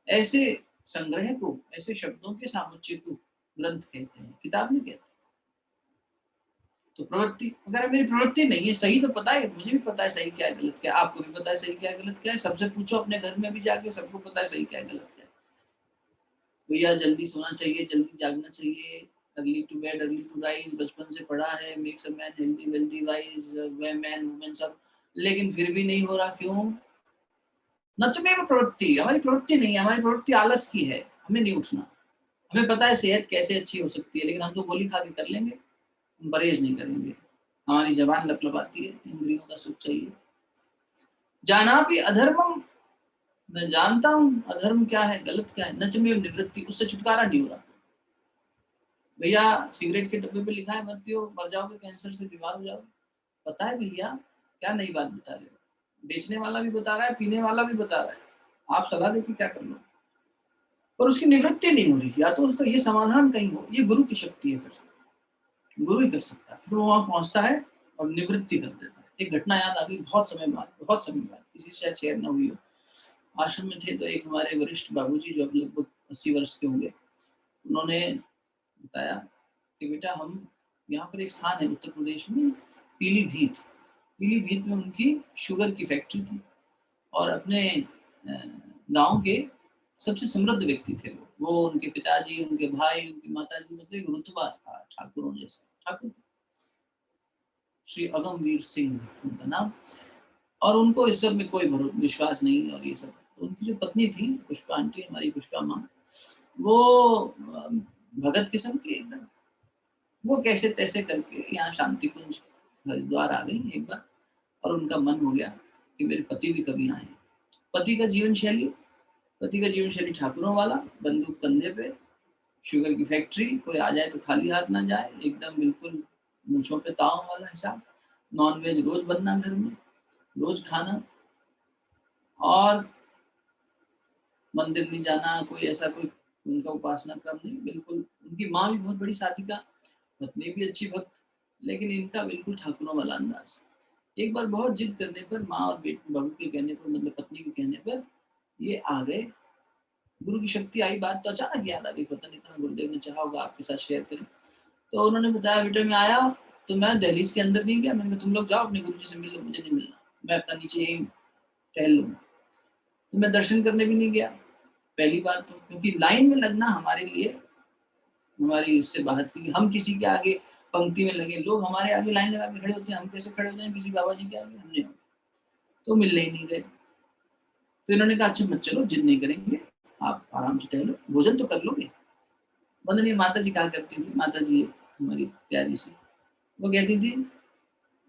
ऐसे संग्रह को, ऐसे शब्दों के सामुच्चय को ग्रंथ कहते हैं, किताब नहीं कहते। तो प्रवृत्ति, अगर मेरी प्रवृत्ति नहीं है, सही तो पता है, मुझे भी पता है सही क्या है गलत क्या है, आपको भी पता है सही क्या है गलत क्या है, सबसे पूछो अपने घर में भी जाके, सबको पता है सही क्या है गलत क्या है। भैया जल्दी सोना चाहिए, जल्दी जागना चाहिए, early to bed early to rise, बचपन से पढ़ा है, makes a man healthy wealthy wise, man women सब, लेकिन फिर भी नहीं हो रहा, क्यों? नचमेव प्रवृत्ति, हमारी प्रवृत्ति नहीं है, हमारी प्रवृत्ति आलस की है, हमें नहीं उठना। हमें पता है सेहत कैसे अच्छी हो सकती है, लेकिन हम तो गोली खा के कर लेंगे, हम परहेज नहीं करेंगे। हमारी जबान लपलपाती है, इंद्रियों का सुख चाहिए। जाना भी अधर्मम, मैं जानता हूँ अधर्म क्या है, गलत क्या है, नचमेव निवृत्ति, उससे छुटकारा नहीं हो रहा। भैया सिगरेट के डब्बे पे लिखा है मत पियो, मर जाओगे, कैंसर से बीमार हो जाओगे, पता है भैया, क्या नई बात बता रहे हो? बेचने वाला भी बता रहा है, पीने वाला भी बता रहा है, आप सलाह देके क्या कर लो? पर उसकी निवृत्ति नहीं हो रही, या तो उसका ये समाधान कहीं हो, ये गुरु की शक्ति है, फिर गुरु ही कर सकता है। फिर वो वहां पहुंचता है और निवृत्ति कर देता है। एक घटना याद आ गई बहुत समय बाद, किसी से शेयर ना हुई हो। आश्रम में थे तो एक हमारे वरिष्ठ बाबूजी, जो अब लगभग 80 वर्ष के होंगे, उन्होंने बताया कि बेटा हम, यहाँ पर एक स्थान है उत्तर प्रदेश में, पीलीभीत, पीलीभीत में उनकी शुगर की फैक्ट्री थी, और अपने गांव के सबसे समृद्ध व्यक्ति थे वो, उनके पिताजी, उनके भाई, उनकी माताजी, मतलब एक रुतबा था ठाकुरों जैसा, ठाकुर थे, श्री अगमवीर सिंह उनका नाम। और उनको इस सब में कोई विश्वास नहीं, और ये सब। तो उनकी जो पत्नी थी पुष्पा आंटी, हमारी पुष्पा माँ, वो भगत किस्म की एकदम, वो कैसे तैसे करके यहाँ शांति कुंज हरिद्वार आ गई एक बार, और उनका मन हो गया कि मेरे पति भी कभी आए। पति का जीवन शैली ठाकुरों वाला, बंदूक कंधे पे, शुगर की फैक्ट्री, कोई आ जाए तो खाली हाथ ना जाए, एकदम बिल्कुल मूंछों पे ताव वाला हिसाब, नॉन वेज रोज बनना घर में, रोज खाना, और मंदिर नहीं जाना, कोई ऐसा कोई उनका उपासना क्रम नहीं, बिल्कुल। उनकी माँ भी बहुत बड़ी साधिका, पत्नी भी अच्छी भक्त, लेकिन इनका बिल्कुल ठाकुरों वाला अंदाज। एक बार बहुत जिद करने पर, माँ और बेटी बहू के कहने पर, मतलब पत्नी के कहने पर, ये आ गए। गुरु की शक्ति आई, बात तो अचानक याद आ गई, पता नहीं कहाँ गुरुदेव ने चाहा होगा आपके साथ शेयर करें। तो उन्होंने बताया, बेटा मैं आया तो मैं दहलीज के अंदर नहीं गया, मैंने कहा तुम लोग जाओ अपने गुरु जी से मिल लो, मुझे नहीं मिलना, मैं अपना नीचे यही टहल लूंगा। तो मैं दर्शन करने भी नहीं गया, पहली बात तो, क्योंकि लाइन में लगना हमारे लिए, हमारी उससे बाहर थी। हम किसी के आगे पंक्ति में लगे, लोग हमारे आगे लाइन लगा के खड़े होते हैं, हम कैसे खड़े होते हैं किसी बाबा जी के आगे? हमने तो मिलने ही नहीं गए। तो इन्होंने कहा अच्छा मत चलो, जिद नहीं करेंगे, आप आराम से टहलो, भोजन तो कर लोगे। वंदनीय माता जी कहा करती थी, माता जी हमारी प्यारी सी, वो कहती थी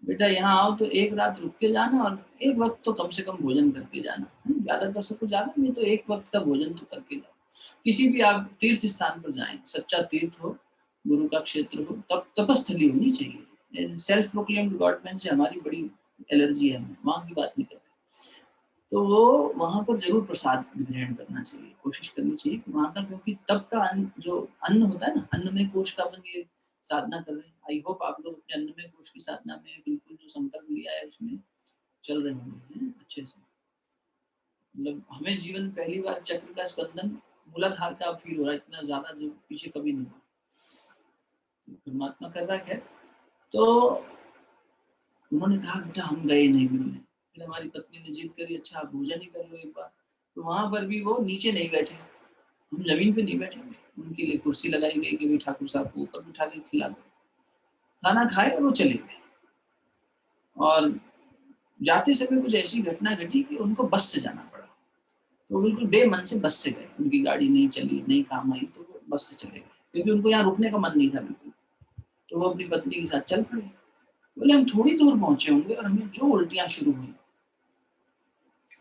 बेटा यहाँ आओ तो एक रात रुक के जाना, और एक वक्त तो कम से कम भोजन करके जाना, ज्यादा कर सको ज्यादा, नहीं तो एक वक्त का भोजन तो करके जाओ। किसी भी आप तीर्थ स्थान पर जाएं, सच्चा तीर्थ हो, गुरु का क्षेत्र हो, तब तपस्थली होनी चाहिए। सेल्फ प्रोक्लेम्ड गॉडमैन से हमारी बड़ी एलर्जी है, वहां की बात नहीं कर रहे। तो वो वहां पर जरूर प्रसाद ग्रहण करना चाहिए, कोशिश करनी चाहिए कि वहां का, क्योंकि तब का जो अन्न होता है ना, अन्न में कोश का अपन ये साधना कर रहे हैं। आई होप आप लोग अपने अन्न में कोश की साधना में बिल्कुल जो संकल्प लिया है उसमें चल रहे होंगे अच्छे से। मतलब हमें जीवन पहली बार चक्र का स्पंदन मूलाधार का फील हो रहा है, इतना ज्यादा जो पीछे कभी नहीं हुआ, तो परमात्मा कर रहा है। तो उन्होंने कहा बेटा हम गए नहीं मिलने, फिर हमारी पत्नी ने जिद करी, अच्छा आप भोजन ही कर लो एक बार। तो वहां पर भी वो नीचे नहीं बैठे, हम जमीन पे नहीं बैठेंगे, उनके लिए कुर्सी लगाई गई कि भाई ठाकुर साहब को ऊपर बिठा के खिला दो। खाना खाए और वो चले गए। और जाते समय कुछ ऐसी घटना घटी कि उनको बस से जाना पड़ा। तो बिल्कुल बेमन से बस से गए, उनकी गाड़ी नहीं चली, नहीं काम आई, तो वो बस से चले गए, क्योंकि उनको यहाँ रुकने का मन नहीं था बिल्कुल। तो वो अपनी पत्नी के साथ चल पड़े। बोले हम थोड़ी दूर पहुंचे होंगे और हमें जो उल्टियां शुरू हुई,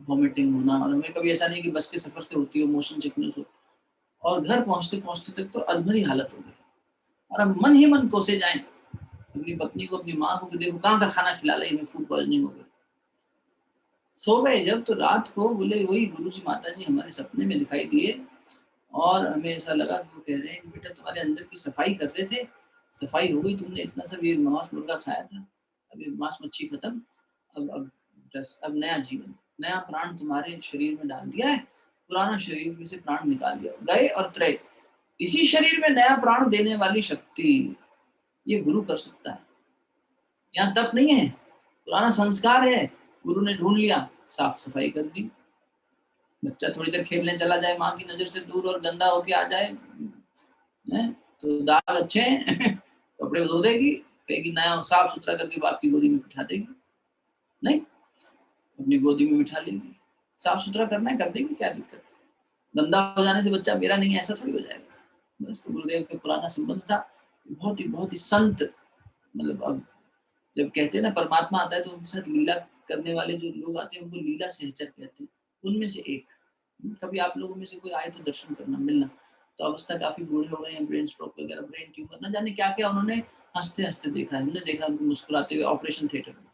वॉमिटिंग होना, और हमें कभी ऐसा नहीं कि बस के सफर से होती हो, मोशन सिकनेस हो, और घर पहुंचते पहुंचते तक तो अधमरी हालत हो गई, और हम मन ही मन कोसे जाएं अपनी पत्नी को, अपनी माँ को कि देखो कहाँ का खाना खिला रही, हमें फूड पॉइजनिंग हो गई। सो गए जब तो रात को बोले वही गुरुजी माता जी हमारे सपने में दिखाई दिए, और हमें ऐसा लगा कि वो कह रहे हैं बेटा तुम्हारे अंदर की सफाई कर रहे थे, सफाई हो गई, तुमने इतना सब ये मांस मुर्गा खाया था, अभी मांस मच्छी खत्म, अब नया जीवन, नया प्राण तुम्हारे शरीर में डाल दिया है, पुराना शरीर में से प्राण निकाल दिया, गए और त्रय, इसी शरीर में नया प्राण देने वाली शक्ति ये गुरु कर सकता है। यहाँ तप नहीं है, पुराना संस्कार है, गुरु ने ढूंढ लिया, साफ सफाई कर दी, बच्चा थोड़ी देर खेलने चला जाए माँ की नजर से दूर और गंदा होके आ जाए, है? तो दाग अच्छे हैं कपड़े धो देगी, कहेगी नया साफ सुथरा करके बाप की गोदी में बिठा देगी, नहीं अपनी गोदी में बिठा लेगी, साफ सुथरा करना है कर देगी, क्या दिक्कत है, गंदा हो जाने से बच्चा मेरा नहीं है ऐसा थोड़ी हो जाएगा। बस तो गुरुदेव के पुराना संबंध था, बहुत ही संत, मतलब अब जब कहते हैं ना परमात्मा आता है तो उनके साथ लीला करने वाले जो लोग आते हैं उनको लीला सहचर कहते हैं, उनमें से एक। कभी आप लोगों में से कोई आए तो दर्शन करना, मिलना। तो अवस्था काफी बूढ़े हो गए हैं, ब्रेन स्ट्रोक वगैरह, ब्रेन ट्यूमर, ना जाने क्या क्या उन्होंने हंसते हंसते देखा है, हमने देखा उनको मुस्कुराते हुए ऑपरेशन थिएटर में।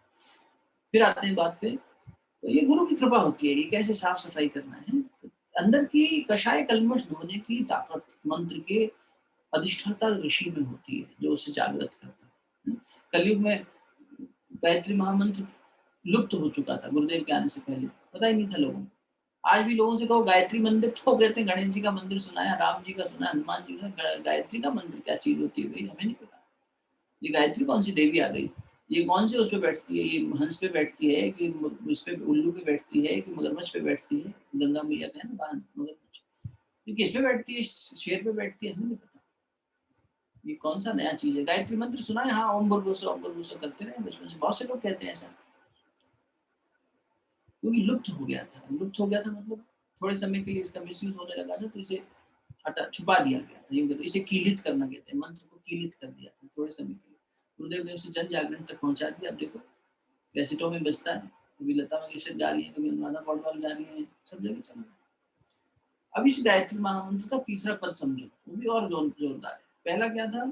फिर आते हैं बात पे, तो ये गुरु की कृपा होती है, ये कैसे साफ सफाई करना है, तो अंदर की कषाय कलमश धोने की ताकत मंत्र के अधिष्ठाता ऋषि में होती है, जो उसे जागृत करता है। कलयुग में गायत्री महामंत्र लुप्त हो चुका था गुरुदेव के आने से पहले, पता ही नहीं था लोगों को। आज भी लोगों से कहो गायत्री मंदिर तो कहते हैं गणेश जी का मंदिर सुना है, राम जी का सुना है, हनुमान जी का, गायत्री का मंदिर क्या चीज होती है भाई, हमें नहीं पता। ये गायत्री कौन सी देवी आ गई, ये कौन से उस पे बैठती है, ये हंस पे बैठती है कि उस पे उल्लू पे बैठती है कि मगरमच्छ पे बैठती है, गंगा मैया का है ना वाहन मगरमच्छ, ये किस पे बैठती है, शेर पे बैठती है, हमें नहीं पता। ये कौन सा नया चीज है, गायत्री मंत्र सुना है, हाँ ओम भूर्भुवस्सुः करते रहे बचपन से, बहुत से लोग कहते हैं ऐसा, क्योंकि लुप्त हो गया था। लुप्त हो गया था मतलब थोड़े समय के लिए इसका मिसयूज होने लगा था, तो इसे हटा छुपा दिया गया था, यूं कहते इसे कीलित करना कहते हैं, मंत्र को कीलित कर दिया था थोड़े समय के लिए। गुरुदेव ने उसे जन जागरण तक पहुंचा दिया। अब देखो कैसेटों में बजता है, कभी लता मंगेशकर गा रही है, कभी अनुराधा पौडवाल गा रही है, सब जगह चल रहा है। अब इस गायत्री महामंत्र का तीसरा पद समझो, वो भी और जोरदार है। पहला क्या था,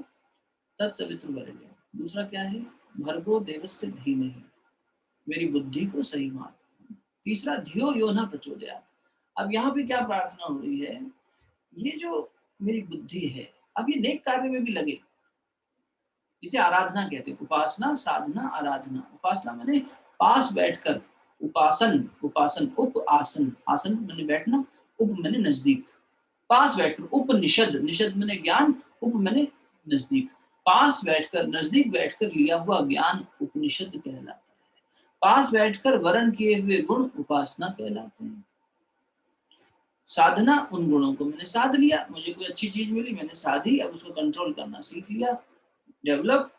तत्सवितुर्वरेण्यम, दूसरा क्या है, भर्गो देवस्य धीमहि, मेरी बुद्धि को सही मान, तीसरा धियो यो न प्रचोदयात्। अब यहाँ पे क्या प्रार्थना हो रही है, ये जो मेरी बुद्धि है अब ये नेक कार्य में भी लगे, इसे आराधना कहते हैं, उपासना साधना आराधना। उपासना मैंने पास बैठकर, उपासन उपासन उप आसन, आसन मैंने बैठना, उप मैंने नजदीक, पास बैठकर, उपनिषद निषद मैंने ज्ञान, उप मैंने नजदीक, पास बैठकर नजदीक बैठकर लिया हुआ ज्ञान उपनिषद कहलाता है, पास बैठकर वर्ण किए हुए गुण उपासना कहलाते हैं। साधना, उन गुणों को मैंने साध लिया, मुझे कोई अच्छी चीज मिली मैंने साधी, अब उसको कंट्रोल करना सीख लिया, डेवलप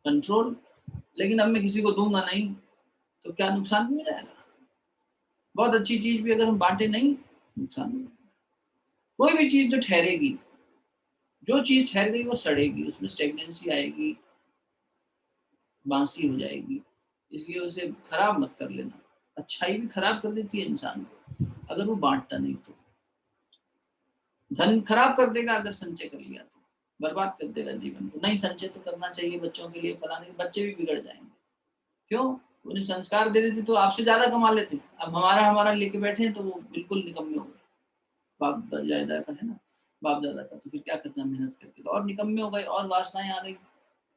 कंट्रोल। लेकिन अब मैं किसी को दूंगा नहीं तो क्या नुकसान नहीं हो जाएगा, बहुत अच्छी चीज भी अगर हम बांटे नहीं नुकसान नहीं। कोई भी चीज जो ठहरेगी, जो चीज ठहर गई वो सड़ेगी, उसमें स्टेगनेंसी आएगी, बांसी हो जाएगी, इसलिए उसे खराब मत कर लेना। अच्छाई भी खराब कर देती है इंसान को अगर वो बांटता नहीं तो, धन खराब कर देगा अगर संचय कर लिया तो, बर्बाद कर देगा जीवन को। नहीं संचय तो करना चाहिए बच्चों के लिए, फलाने बच्चे भी बिगड़ जाएंगे, क्यों, उन्हें संस्कार दे देते तो आपसे ज्यादा कमा लेते, अब हमारा हमारा लेके बैठे हैं तो वो बिल्कुल निकम्मे हो गए, बाप दादा का है ना, बाप दादा का, तो फिर क्या करना मेहनत करके, तो और निकम्मे हो गए और वासनाएं आ गई,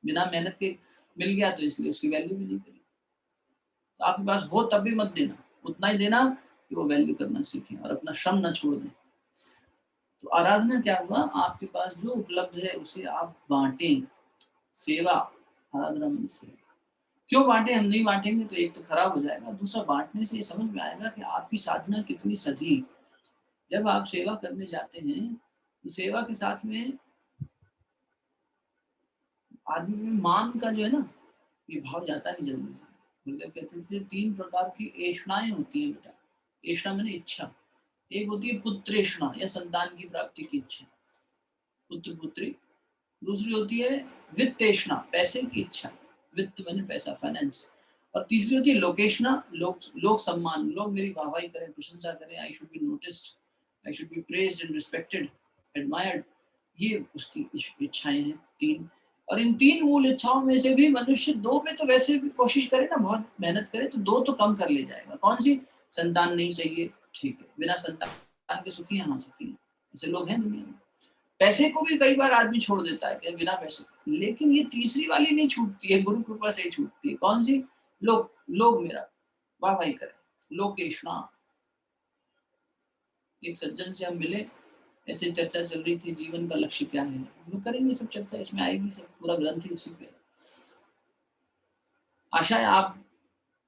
बिना मेहनत के मिल गया तो इसलिए उसकी वैल्यू भी नहीं करी। तो आपके पास हो तब भी मत देना, उतना ही देना कि वो वैल्यू करना सीखें और अपना श्रम न छोड़ दें। तो आराधना क्या हुआ, आपके पास जो उपलब्ध है उसे आप बांटें, सेवा, आराधना में सेवा। क्यों बांटे, हम नहीं बांटेंगे तो एक तो खराब हो जाएगा, दूसरा बांटने से ये समझ में आएगा कि आपकी साधना कितनी सधी। जब आप सेवा करने जाते हैं तो सेवा के साथ में आदमी में मान का जो है ना ये भाव जाता नहीं जल्दी से। गुरुदेव कहते थे 3 प्रकार की एषणाएं होती हैं बेटा, एषणा मैंने इच्छा, एक होती है पुत्रेषणा या संतान की प्राप्ति की इच्छा, पुत्र पुत्री, दूसरी होती है वित्तेषणा, पैसे की इच्छा, वित्त मैंने पैसा फाइनेंस, और तीसरी होती है लोकेशना, लोक सम्मान, लोग मेरी वाहवाही करें, प्रशंसा करें, I should be noticed, I should be praised and respected, admired. ये उसकी इच्छाएं हैं 3। और इन 3 मूल इच्छाओं में से भी मनुष्य 2 में तो वैसे भी कोशिश करे ना, बहुत मेहनत करे तो 2 तो कम कर ले जाएगा। कौन सी? संतान नहीं चाहिए, ठीक है, बिना संतान के सुखी हैं, हाँ सुखी हैं, ऐसे लोग हैं दुनिया में। पैसे को भी कई बार आदमी छोड़ देता है कि बिना पैसे, लेकिन ये तीसरी वाली नहीं छूटती है, गुरु कृपा से ही छूटती है। कौन सी? लोग मेरा वाहवाही करें, लोकेशना। एक सज्जन से हम मिले, ऐसे चर्चा चल रही थी, जीवन का लक्ष्य क्या है। हम लोग करेंगे सब चर्चा, इसमें आएगी सब, पूरा ग्रंथ ही उसी पे। आशा है आप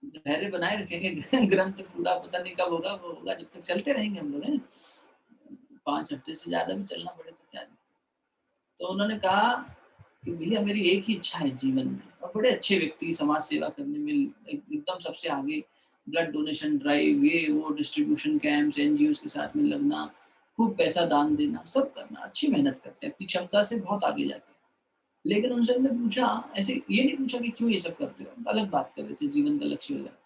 धैर्य बनाए रखेंगे ग्रंथ पूरा पता नहीं कब होगा, वो होगा, जब तक चलते रहेंगे हम लोग हैं। 5 हफ्ते से ज्यादा भी चलना पड़े तो क्या। तो उन्होंने कहा कि भैया मेरी एक ही इच्छा है जीवन में, और बड़े अच्छे व्यक्ति, समाज सेवा करने में एकदम सबसे आगे, ब्लड डोनेशन ड्राइव, ये वो, डिस्ट्रीब्यूशन कैंप्स, एनजीओ के साथ में लगना, खूब पैसा दान देना, सब करना, अच्छी मेहनत करते हैं अपनी क्षमता से बहुत आगे जाके। लेकिन उनसे हमने पूछा, ऐसे ये नहीं पूछा कि क्यों ये सब करते हो, अलग बात कर रहे थे जीवन का लक्ष्य वगैरह।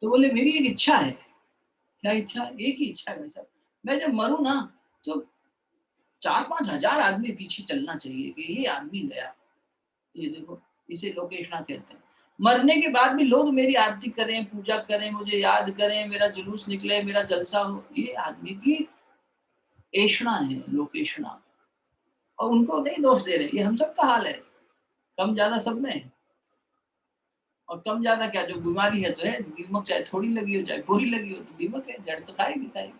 तो बोले मेरी एक इच्छा है। क्या इच्छा? एक ही इच्छा है भाई साहब, मैं जब मरूं ना तो 4-5 हजार आदमी पीछे चलना चाहिए कि ये आदमी गया, ये देखो, इसे लोकेशना कहते हैं। मरने के बाद भी लोग मेरी आरती करें, पूजा करें, मुझे याद करें, मेरा जुलूस निकले, मेरा जलसा हो, ये आदमी की एषणा है, लोकेशना। और उनको नहीं दोष दे रहे, ये हम सब का हाल है, कम ज्यादा सब में है। और कम ज्यादा क्या, जो बीमारी है तो है, दीमक चाहे थोड़ी लगी हो चाहे बुरी लगी हो, तो दीमक है, जड़ तो खाएगी।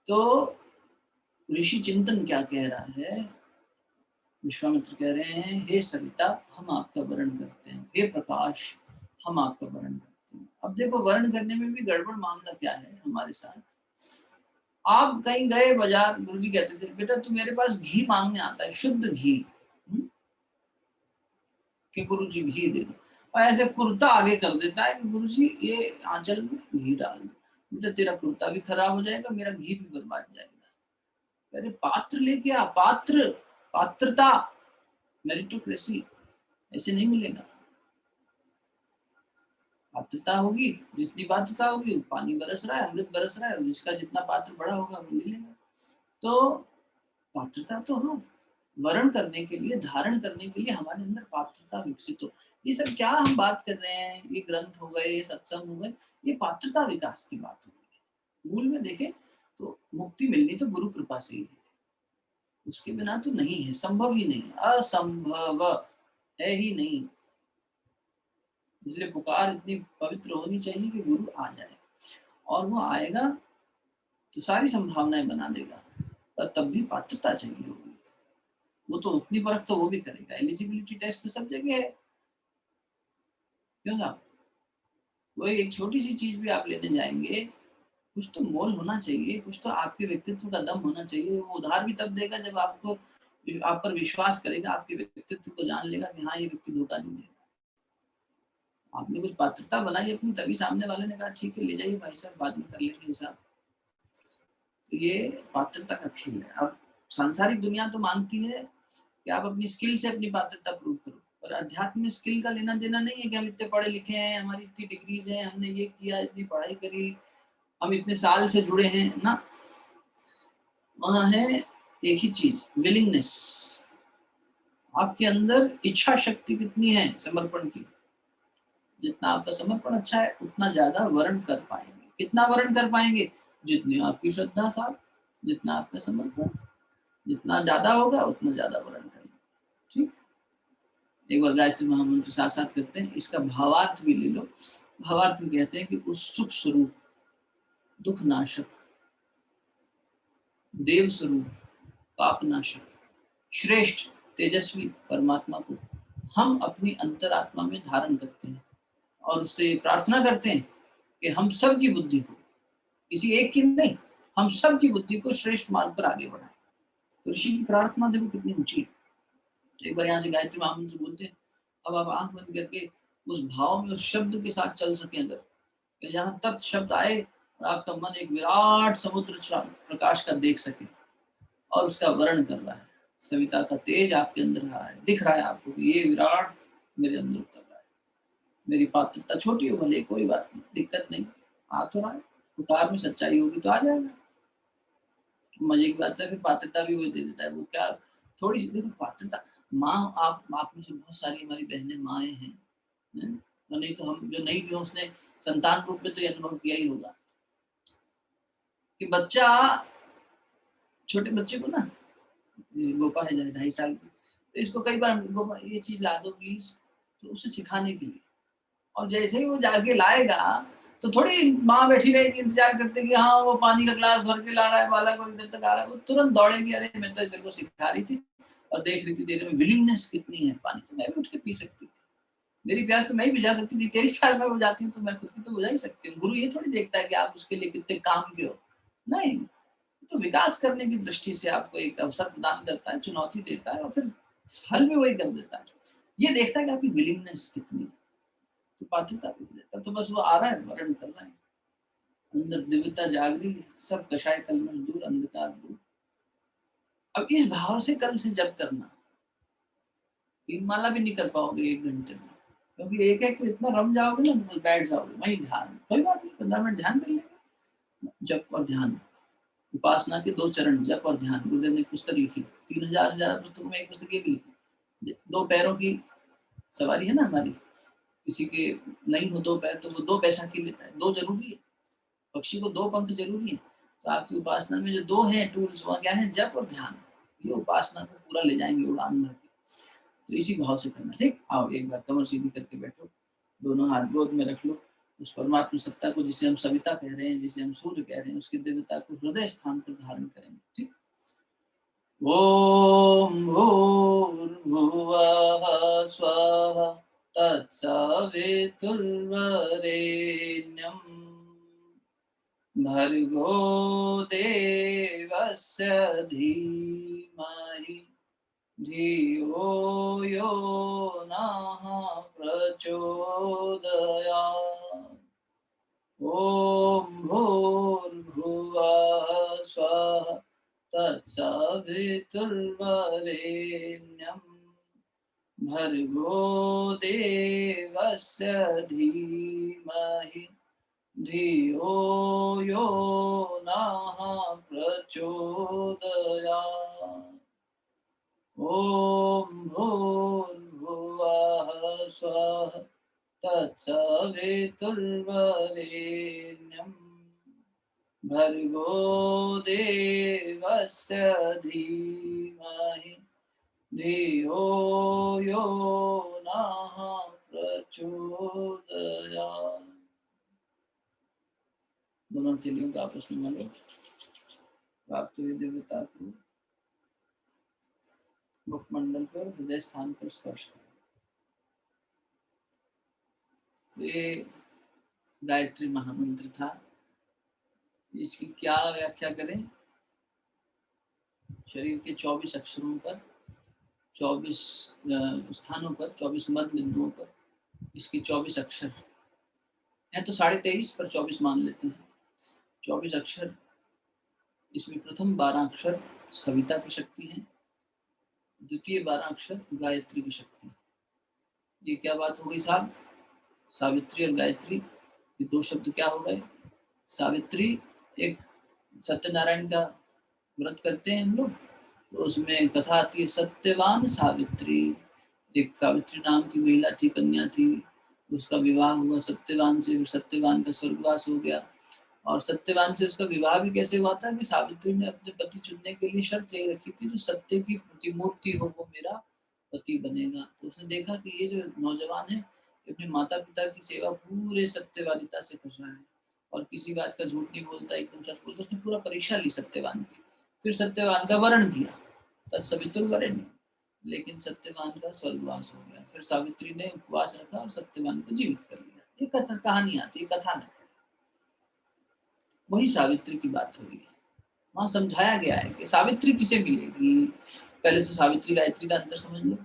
तो ऋषि चिंतन क्या कह रहा है? विश्वामित्र कह रहे हैं, हे सविता हम आपका वर्ण करते हैं, हे प्रकाश हम आपका वर्ण करते हैं। अब देखो वर्ण करने में भी गड़बड़ मामला क्या है हमारे साथ। आप कहीं गए बाजार, गुरुजी कहते थे बेटा तू मेरे पास घी मांगने आता है, शुद्ध घी, कि गुरुजी घी दे दो, और ऐसे कुर्ता आगे कर देता है कि गुरुजी ये आंचल में घी डाल दो। बेटा तेरा कुर्ता भी खराब हो जाएगा, मेरा घी भी बर्बाद जाएगा। अरे पात्र लेके आ, पात्र, पात्रता, मेरिटोक्रेसी, ऐसे नहीं मिलेगा। पात्रता होगी, जितनी पात्रता होगी, पानी बरस रहा है, अमृत बरस रहा है, जिसका जितना पात्र बड़ा होगा वो ले लेगा। तो पात्रता तो हो, वर्ण करने के लिए, धारण करने के लिए हमारे अंदर पात्रता विकसित हो। ये सब क्या हम बात कर रहे हैं, ये ग्रंथ हो गए, ये सत्संग हो गए, ये पात्रता विकास की बात हो गई। मूल में देखें तो मुक्ति मिलनी तो गुरु कृपा से ही है, उसके बिना तो नहीं है, संभव ही नहीं, असंभव है ही नहीं। इसलिए पुकार इतनी पवित्र होनी चाहिए कि गुरु आ जाए, और वो आएगा तो सारी संभावनाएं बना देगा, पर तब भी पात्रता चाहिए होगी। वो तो उतनी परख तो वो भी करेगा, एलिजिबिलिटी टेस्ट तो सब जगह है, क्यों ना। वही एक छोटी सी चीज भी आप लेने जाएंगे, कुछ तो मोल होना चाहिए, कुछ तो आपके व्यक्तित्व का दम होना चाहिए। वो उधार भी तब देगा जब आपको, आप पर विश्वास करेगा, आपके व्यक्तित्व को जान लेगा कि हाँ ये व्यक्ति धोखा नहीं देगा। आपने कुछ पात्रता बनाई अपनी, तभी सामने वाले ने कहा ठीक है ले जाइए भाई साहब, बाद में कर लेंगे हिसाब। तो ये पात्रता का खेल है। अब सांसारिक दुनिया तो मांगती है कि आप अपनी स्किल से अपनी पात्रता प्रूव करो, और अध्यात्म में स्किल का लेना देना नहीं है कि हम इतने पढ़े लिखे हैं, हमारी इतनी डिग्रीज हैं, हमने ये किया, इतनी पढ़ाई करी, हम इतने साल से जुड़े हैं ना। वहां है एक ही चीज, विलिंगनेस। आपके अंदर इच्छा शक्ति कितनी है समर्पण की। जितना आपका समर्पण अच्छा है उतना ज्यादा वर्ण कर पाएंगे। कितना वर्ण कर पाएंगे? जितनी आपकी श्रद्धा साफ, जितना आपका समर्पण, जितना ज्यादा होगा उतना ज्यादा वर्ण करेंगे। ठीक। एक बार गायत्री महामंत्र साथ साथ करते हैं, इसका भावार्थ भी ले लो। भावार्थ में कहते हैं कि उस सुख स्वरूप, दुख नाशक, देव स्वरूप, पाप नाशक, श्रेष्ठ, तेजस्वी परमात्मा को हम अपनी अंतरात्मा में धारण करते हैं, और उससे प्रार्थना करते हैं कि हम सब की बुद्धि को, किसी एक की नहीं, हम सब की बुद्धि को श्रेष्ठ मार्ग पर आगे बढ़ाएं। तो ऋषि की प्रार्थना देखो कितनी ऊंची है। तो एक बार यहाँ से गायत्री महामंत्र बोलते हैं, अब आप आंख बंद करके उस भाव में, उस शब्द के साथ चल सके, अगर यहाँ तत् शब्द आए और आपका मन एक विराट समुद्र प्रकाश का देख सके, और उसका वर्ण कर रहा है, सविता का तेज आपके अंदर रहा है, दिख रहा है आपको कि ये विराट मेरे अंदर उतर रहा है। मेरी पात्रता छोटी हो भले, कोई बात नहीं, दिक्कत नहीं, आ तो रहा है, उतार में सच्चाई होगी तो आ जाएगा। मजे की बात है, फिर पात्रता भी वही दे देता है। वो क्या, थोड़ी सी देखो पात्रता, माँ, आप में से बहुत सारी हमारी बहनें माएँ हैं, और नहीं तो हम जो नहीं भी हो, उसने संतान रूप में तो ये अनुभव किया ही होगा कि बच्चा, छोटे बच्चे को ना, गोपा है 2.5 साल की, तो इसको कई बार गोपा ये चीज ला दो प्लीज, तो उसे सिखाने के लिए, और जैसे ही वो जाके लाएगा तो थोड़ी माँ बैठी रहेगी इंतजार करते कि हाँ वो पानी का गिलास भर के ला रहा है, बालक और इधर तक आ रहा है, वो तुरंत दौड़ेगी, अरे मैं तो इधर को सिखा रही थी और देख रही थी तेरे में विलिंगनेस कितनी है, पानी तो मैं भी उठ के पी सकती थी, मेरी प्यास तो मैं ही बुझा सकती थी, तेरी प्यास मैं बुझाती हूँ तो मैं खुद की तो बुझा ही सकती हूँ। गुरु ये थोड़ी देखता है कि आप उसके लिए कितने काम के हो, नहीं, तो विकास करने की दृष्टि से आपको एक अवसर प्रदान करता है, चुनौती देता है और फिर हल भी वही कर देता है। ये देखता है कि आपकी विलिंगनेस कितनी है, तो पात्रता भी देता है। तो बस वो आ रहा है, वर्ण कर रहा है, अंदर दिव्यता जाग रही है, सब कषाय कलमश दूर, अंधकार दूर। अब इस भाव से कल से जप करना, 3 माला भी नहीं कर पाओगे 1 घंटे में, क्योंकि एक एक इतना रम जाओगे ना, बैठ जाओगे वहीं ध्यान, कोई बात नहीं, 15 मिनट ध्यान कर लेंगे। जप और ध्यान, उपासना के 2 चरण, जप और ध्यान। गुरुदेव ने पुस्तक लिखी, 3000 से ज्यादा पुस्तकों में एक पुस्तक ये भी लिखी। 2 पैरों की सवारी है ना हमारी, किसी के नहीं हो 2 पैर तो वो 2 बैसाखी लेता है, 2 जरूरी है, पक्षी को 2 पंख जरूरी है। तो आपकी उपासना में जो 2 हैं टूल्स, वह क्या है, जप और ध्यान, ये उपासना को पूरा ले जाएंगे उड़ान भर के। तो इसी भाव से करना, ठीक। आओ एक बार कमर सीधी करके बैठो, दोनों हाथ गोद में रख लो, उस परमात्मा सत्ता को जिसे हम सविता कह रहे हैं, जिसे हम सूर्य कह रहे हैं, उसकी दिव्यता को हृदय स्थान पर धारण करेंगे, ठीक। ओम भूर्भुवः स्वः तत्सवितुर्वरेण्यं भर्गो देवस्य धीमहि धियो यो नः प्रचोदयात्। ॐ भूर्भुवः स्वः तत्सवितुर्वरेण्यं भर्गो देवस्य धीमहि धियो यो नः प्रचोदयात्। ॐ भूर्भुवः स्वः तत्सवितुर्वरेण्यं भर्गो देवस्य धीमहि धियो यो नः प्रचोदयात्। दोनों चिड़ियों का आपस में मिलो, प्राप्त हुई दिव्यता को मुखमंडल पर, हृदय स्थान पर स्पर्श करें। ये गायत्री महामंत्र था, इसकी क्या व्याख्या करें। शरीर के 24 अक्षरों पर, 24 स्थानों पर, 24 मर्म बिंदुओं पर इसके 24 अक्षर हैं, तो 23.5 पर 24 मान लेते हैं। 24 अक्षर, इसमें प्रथम 12 अक्षर सविता की शक्ति है, द्वितीय 12 अक्षर गायत्री की शक्ति है। ये क्या बात हो गई साहब, सावित्री और गायत्री, ये 2 शब्द क्या हो गए। सावित्री, एक सत्यनारायण का व्रत करते हैं हम लोग, तो उसमें कथा आती है, सत्यवान सावित्री। एक सावित्री नाम की महिला थी, कन्या थी, उसका विवाह हुआ सत्यवान से, सत्यवान का स्वर्गवास हो गया। और सत्यवान से उसका विवाह भी कैसे हुआ था कि सावित्री ने अपने पति चुनने के लिए शर्त ये रखी थी, जो सत्य की प्रतिमूर्ति हो वो मेरा पति बनेगा। तो उसने देखा कि ये जो नौजवान है, अपने माता पिता की सेवा पूरे सत्यवादिता से कर रहा है और किसी बात का झूठ नहीं बोलता, एकदम सच बोलता। उसने पूरा परीक्षा ली सत्यवान की, फिर सत्यवान का वरण किया, तत्सवितुर्वरेण्यं, लेकिन सत्यवान का स्वर्गवास हो गया। फिर सावित्री ने उपवास रखा और सत्यवान को जीवित कर लिया। ये कथा कहानी आती है, कथानक है। वही सावित्री की बात हो रही है। वहां समझाया गया है कि सावित्री किसे मिलेगी। पहले तो सावित्री गायत्री का अंतर समझ लो,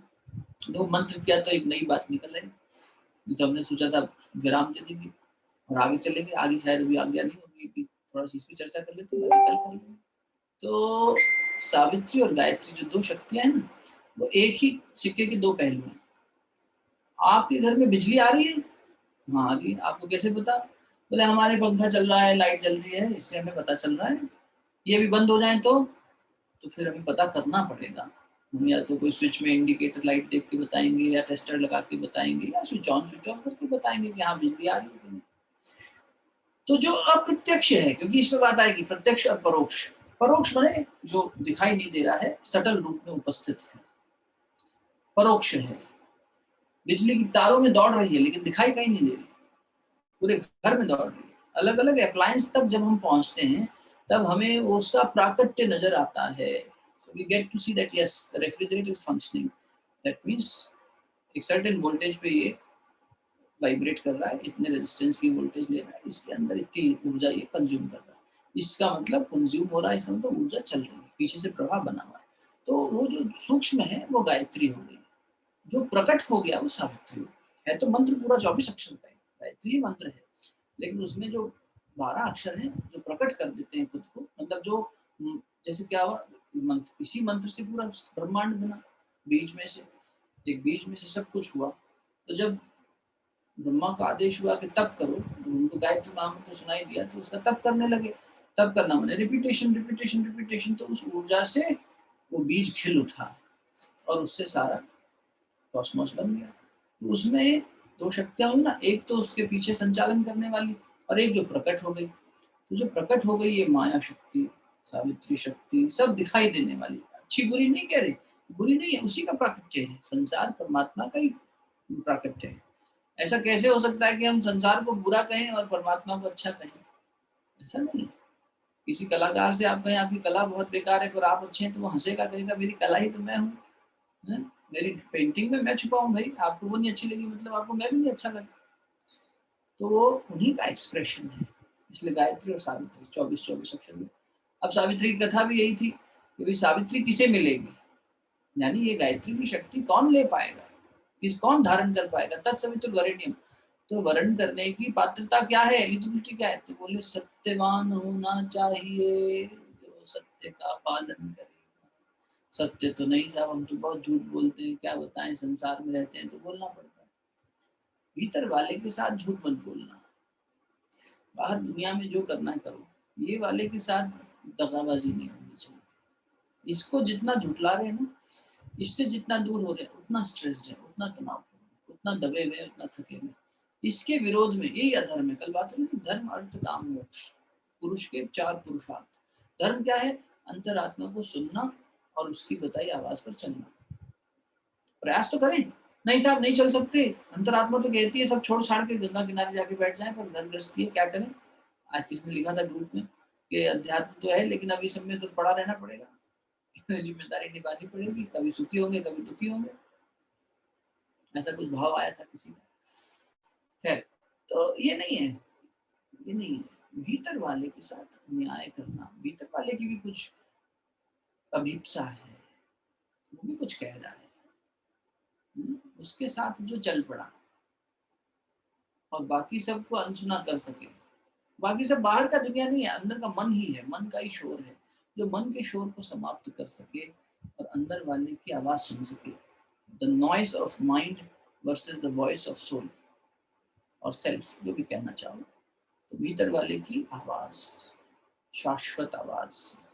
दो मंत्र किया तो एक नई बात निकल रही। तो हमने सोचा था विराम दे देंगे और आगे चलेंगे, आगे शायद अभी आज्ञा नहीं होगी कि थोड़ा सी इस पर चर्चा कर लेते हैं, कल कर लेंगे। तो सावित्री और गायत्री जो 2 शक्तियां हैं ना, वो एक ही सिक्के के 2 पहलू हैं। आपके घर में बिजली आ रही है, हाँ जी, आपको कैसे पता? बोले हमारे पंखा चल रहा है, लाइट जल रही है, इससे हमें पता चल रहा है। ये भी बंद हो जाए तो फिर हमें पता करना पड़ेगा। हम या तो कोई स्विच में इंडिकेटर लाइट देख के बताएँगे, या टेस्टर लगा के बताएँगे, या स्विच ऑन स्विच ऑफ करके बताएँगे कि हाँ बिजली आ रही है कि नहीं। तो जो अप्रत्यक्ष है, क्योंकि इसमें बात आएगी प्रत्यक्ष और परोक्ष। परोक्ष माने जो दिखाई नहीं दे रहा है, सटल रूप में उपस्थित है। परोक्ष है, बिजली की तारों में दौड़ रही है लेकिन दिखाई कहीं नहीं दे रही, पूरे घर में दौड़ रही है। अलग-अलग एप्लायंस तक जब हम पहुँचते हैं, तब हमें उसका प्राकट्य नज़र आता है। So we get to see that yes, the refrigerator is functioning. That means एक सर्टेन वोल्टेज पे ये वाइब्रेट कर रहा है, इतने रेजिस्टेंस की वोल्टेज ले रहा है, इसके अंदर इतनी ऊर्जा ये कंज्यूम कर रहा है। इसका मतलब कंज्यूम हो रहा है, इसका मतलब ऊर्जा चल रही है, पीछे से प्रवाह बना हुआ है। तो वो जो सूक्ष्म है वो गायत्री हो गई, जो प्रकट हो गया वो सावित्री हो गई। है तो मंत्र पूरा 24 अक्षर का है, गायत्री ही मंत्र है, लेकिन उसमें जो 12 अक्षर हैं जो प्रकट कर देते हैं खुद को, मतलब जो जैसे क्या हुआ, मंत्र, इसी मंत्र से पूरा ब्रह्मांड बना, बीज में से, एक बीज में से सब कुछ हुआ। तो जब ब्रह्मा का आदेश हुआ कि तप करो, उनको गायत्री महामंत्र सुनाई दिया तो उसका तप करने लगे। तप करना माने रिपीटेशन रिपीटेशन रिपीटेशन, तो उस ऊर्जा से वो बीज खिल उठा और उससे सारा कॉस्मोस बन गया। तो उसमें दो शक्तियां हुई ना, एक तो उसके पीछे संचालन करने वाली और एक जो प्रकट हो गई। तो जो प्रकट हो गई ये माया शक्ति, सावित्री शक्ति, सब दिखाई देने वाली, अच्छी बुरी नहीं कह रहे, बुरी नहीं है, उसी का प्राकट्य है, संसार परमात्मा का ही प्राकट्य है। ऐसा कैसे हो सकता है कि हम संसार को बुरा कहें और परमात्मा को अच्छा कहें? ऐसा नहीं है। किसी कलाकार से आप कहें आपकी कला बहुत बेकार है पर आप अच्छे हैं, तो वो हंसेगा, कहेगा मेरी कला ही तो मैं हूँ, है? मेरी पेंटिंग में मैं छुपा हूँ भाई, आपको वो नहीं अच्छी लगी मतलब आपको मैं भी नहीं अच्छा लगा। तो वो उन्हीं का एक्सप्रेशन है। इसलिए गायत्री और सावित्री 24-24 अक्षर में। अब सावित्री की कथा भी यही थी कि भाई सावित्री किसे मिलेगी, यानी ये गायत्री की शक्ति कौन ले पाएगा, कौन धारण कर पाएगा, तत्सवितुर्वरेण्यम। तो वरण करने की पात्रता क्या है, एलिजिबिलिटी क्या है, तो बोले सत्यवान होना चाहिए जो सत्य का पालन करे। सत्य तो नहीं साहब, हम तो बहुत झूठ बोलते हैं, क्या बताएं, संसार में रहते हैं तो बोलना पड़ता है। भीतर वाले के साथ झूठ मत बोलना, बाहर दुनिया में जो करना है करो, ये वाले के साथ दगाबाजी नहीं होनी चाहिए। इसको जितना झुठला रहे हैं ना, इससे जितना दूर हो रहे हैं, उतना स्ट्रेस्ड है, उतना तनाव है, उतना दबे हुए, उतना थके हुए। इसके विरोध में यही अधर्म है। कल बात हुई थी धर्म अर्थ काम मोक्ष, पुरुष के 4 पुरुषार्थ। धर्म क्या है? अंतरात्मा को सुनना और उसकी बताई आवाज पर चलना। प्रयास तो करें। नहीं साहब नहीं चल सकते, अंतरात्मा तो कहती है सब छोड़ छाड़ के गंगा किनारे जाके बैठ जाएं, पर घर गृहस्थी है, क्या करें। आज किसी ने लिखा था ग्रुप में कि अध्यात्म तो है लेकिन अब इस सब में तो पड़ा रहना पड़ेगा, जिम्मेदारी निभानी पड़ेगी, कभी सुखी होंगे कभी दुखी होंगे, ऐसा कुछ भाव आया था किसी का। खैर, तो ये नहीं है, ये नहीं है। भीतर वाले के साथ न्याय करना, भीतर वाले की भी कुछ अभीप्सा है, वो भी कुछ कह रहा है, उसके साथ जो चल पड़ा और बाकी सबको अनसुना कर सके। बाकी सब बाहर का दुनिया नहीं है, अंदर का मन ही है, मन का ही शोर है, जो मन के शोर को समाप्त कर सके और अंदर वाले की आवाज सुन सके। The noise of mind versus the voice of soul और सेल्फ, जो भी कहना चाहो। तो भीतर वाले की आवाज, शाश्वत आवाज,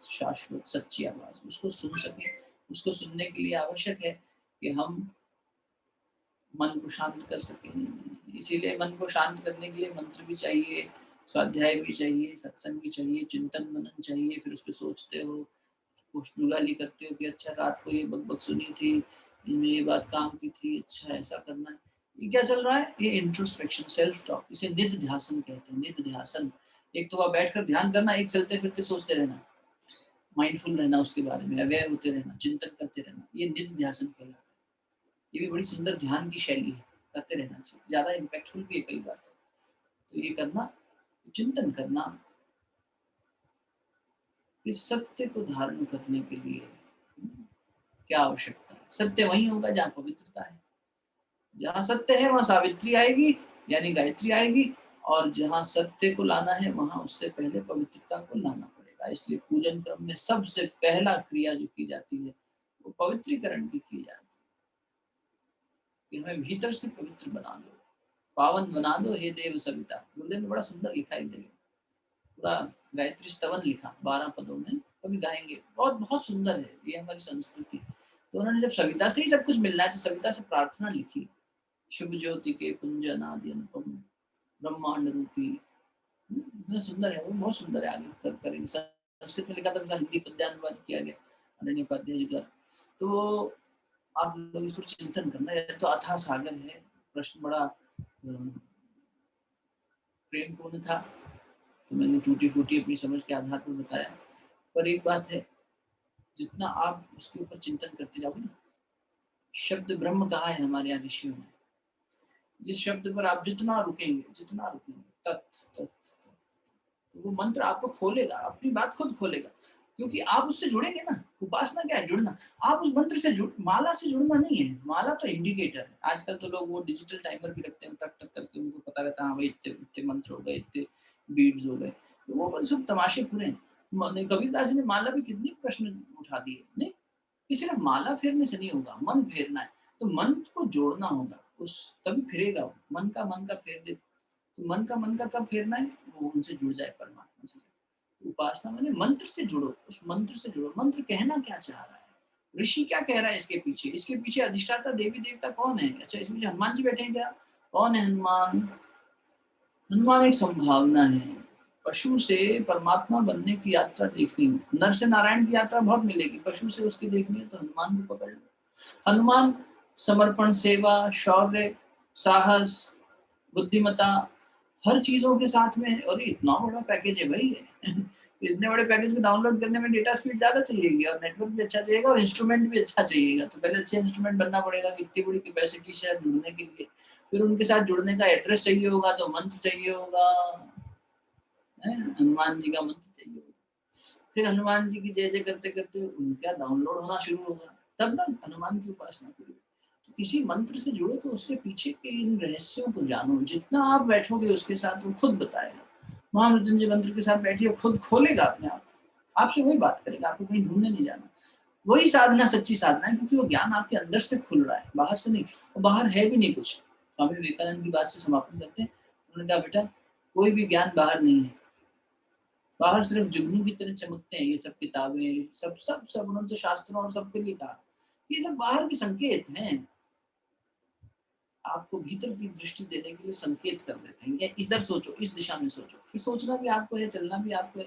शाश्वत सच्ची आवाज, उसको सुन सके। उसको सुनने के लिए आवश्यक है कि हम मन को शांत कर सकें। इसीलिए मन को शांत करने के लिए मंत्र भी चाहिए, स्वाध्याय भी चाहिए, सत्संग भी चाहिए, चिंतन मनन चाहिए। फिर उस पे सोचते हो, कुछ जुगाली करते हो कि अच्छा रात को ये बकबक सुनी थी, इनमें ये बात काम की थी, अच्छा ऐसा करना है। ये क्या चल रहा है? ये इंट्रोस्पेक्शन, सेल्फ टॉक, इसे निध ध्यासन कहते हैं। निध ध्यासन, एक तो वहाँ बैठकर ध्यान करना, एक चलते फिरते सोचते रहना, माइंडफुल रहना, उसके बारे में अवेयर होते रहना, चिंतन करते रहना, ये निध ध्यासन कहलाता है। ये भी बड़ी सुंदर ध्यान की शैली है, करते रहना चाहिए, ज्यादा इम्पैक्टफुल भी है कई बार। तो ये करना, चिंतन करना, इस सत्य को धारण करने के लिए क्या आवश्यकता है। सत्य वही होगा जहाँ पवित्रता है, जहाँ सत्य है वहाँ सावित्री आएगी, यानी गायत्री आएगी, और जहाँ सत्य को लाना है वहाँ उससे पहले पवित्रता को लाना पड़ेगा। इसलिए पूजन क्रम में सबसे पहला क्रिया जो की जाती है वो पवित्रीकरण की जाती है, कि हमें भीतर से पवित्र बना दो। पावन बना दो हे देव सविता। गुरुदेव ने बड़ा सुंदर लिखा है जगह, पूरा गायत्री स्तवन लिखा 12 पदों में, कभी गाएंगे, बहुत बहुत सुंदर है ये हमारी संस्कृति। तो उन्होंने जब सविता से ही सब कुछ मिलना है तो सविता से प्रार्थना लिखी, शुभ ज्योति के पुंज अनादि अनुपम ब्रह्मांड रूपी। इतना सुंदर है वो, बहुत सुंदर है। आगे करेंगे, संस्कृत में लिखा था, उसका हिंदी पद्यानुवाद किया गया अरण्य उपाध्याय जी द्वारा। तो आप लोग इस पर चिंतन करना है। तो अथाह सागर है, प्रश्न बड़ा प्रेमपूर्ण था, तो मैंने टूटी फूटी अपनी समझ के आधार पर बताया। पर एक बात है, जितना आप उसके ऊपर चिंतन करते जाओगे ना, शब्द ब्रह्म कहा है हमारे यहाँ ऋषियों ने, जिस शब्द पर आप जितना रुकेंगे तत् तत्, तो वो मंत्र आपको खोलेगा, अपनी बात खुद खोलेगा, क्योंकि आप उससे जुड़ेंगे ना। उपासना क्या है? जुड़ना। आप उस मंत्र से माला से जुड़ना नहीं है। माला तो इंडिकेटर है। आजकल तो लोग वो डिजिटल टाइमर भी रखते हैं, टक टक करके उनको पता रहता है, हाँ भाई इतने इतने मंत्र हो गए, इतने बीड्स हो गए, तो वो सब तमाशे पूरे हैं। कबीरदास जी ने माला भी कितनी प्रश्न उठा दिए, नहीं कि सिर्फ माला फेरने से नहीं होगा, मन फेरना है। तो मन को जोड़ना होगा, उस तभी फिरेगा वो। मन का फेर दे, तो मन का कब फेरना है? वो उनसे जुड़ जाए, परमात्मा से। उपासना माने मंत्र से जुड़ो, उस मंत्र से जुड़ो। मंत्र कहना क्या चाह रहा है, ऋषि क्या कह रहा है इसके पीछे? इसके पीछे अधिष्ठाता देवी देवता कौन है? अच्छा, इसमें जो हनुमान जी बैठे हैं क्या? कौन है हनुमान? हनुमान एक संभावना है। पशु से परमात्मा बनने की यात्रा देखनी हो, नर से नारायण की यात्रा बहुत मिलेगी, पशु से उसकी देखनी है तो हनुमान को पकड़ लो। हनुमान समर्पण, सेवा, शौर्य, साहस, बुद्धिमता, हर चीजों के साथ में है। और इतना बड़ा पैकेज है भाई ये। इतने बड़े पैकेज को डाउनलोड करने में डेटा स्पीड ज्यादा चाहिएगी, और नेटवर्क भी अच्छा चाहिएगा, और इंस्ट्रूमेंट भी अच्छा चाहिएगा। तो पहले अच्छे इंस्ट्रूमेंट बनना पड़ेगा कि इतनी बड़ी कैपेसिटी से जुड़ने के लिए। फिर उनके साथ जुड़ने का एड्रेस चाहिए होगा, तो मंत्र चाहिए होगा, हनुमान जी का मंत्र चाहिए होगा। फिर हनुमान जी की जय जय करते करते उनका डाउनलोड होना शुरू होगा, तब ना हनुमान की उपासना करो। तो किसी मंत्र से जुड़ो तो उसके पीछे के इन रहस्यों को जानो। जितना आप बैठोगे उसके साथ, वो खुद बताएगा। महामृत्युंजय मंत्र के साथ बैठिए, खुद खोलेगा अपने आप, आपसे वही बात करेगा, आपको कहीं ढूंढने नहीं जाना। वही साधना सच्ची साधना है, क्योंकि वो ज्ञान आपके अंदर से खुल रहा है, बाहर से नहीं। और बाहर है भी नहीं कुछ। स्वामी विवेकानंद की बात से समापन करते हैं। उन्होंने कहा, बेटा कोई भी ज्ञान बाहर नहीं है, बाहर सिर्फ जुगनू की तरह चमकते हैं ये सब किताबें, सब सब सब उन्होंने तो शास्त्रों और सबके लिए कहा, ये सब बाहर के संकेत हैं, आपको भीतर की दृष्टि देने के लिए संकेत कर देते हैं। या इधर सोचो, इस दिशा में सोचो, फिर सोचना भी आपको है, चलना भी आपको है,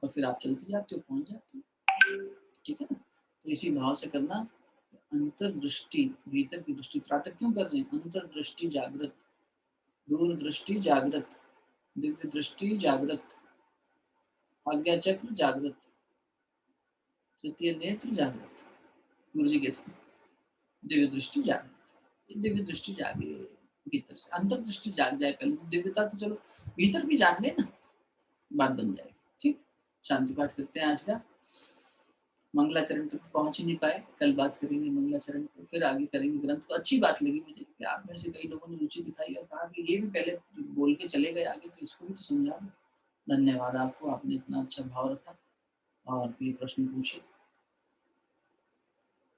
और फिर आप चलते जाते हो, पहुंच जाते हो। ठीक है ना? तो इसी भाव से करना। अंतर्दृष्टि, भीतर की दृष्टि। त्राटक क्यों कर रहे हैं? अंतर्दृष्टि जागृत, दूर दृष्टि जागृत, दिव्य दृष्टि जागृत, आज्ञा चक्र जागृत, तृतीय नेत्र जागृत। गुरु जी कहते हैं दिव्य दृष्टि जागे, दिव्य दृष्टि जागे भीतर से, अंतर्दृष्टि जाग जाए पहले, तो दिव्यता तो चलो भीतर भी जान गए ना, बात बन जाएगी। ठीक, शांति पाठ करते हैं आज का। मंगलाचरण तक पहुंच ही नहीं पाए, कल बात करेंगे मंगलाचरण को, फिर आगे करेंगे ग्रंथ को। अच्छी बात लगी मुझे कि आप में से कई लोगों ने रुचि दिखाई और कहा कि ये भी पहले बोल के चले गए आगे, तो इसको भी तो समझा दो। धन्यवाद आपको, आपने इतना अच्छा भाव रखा और ये प्रश्न पूछे।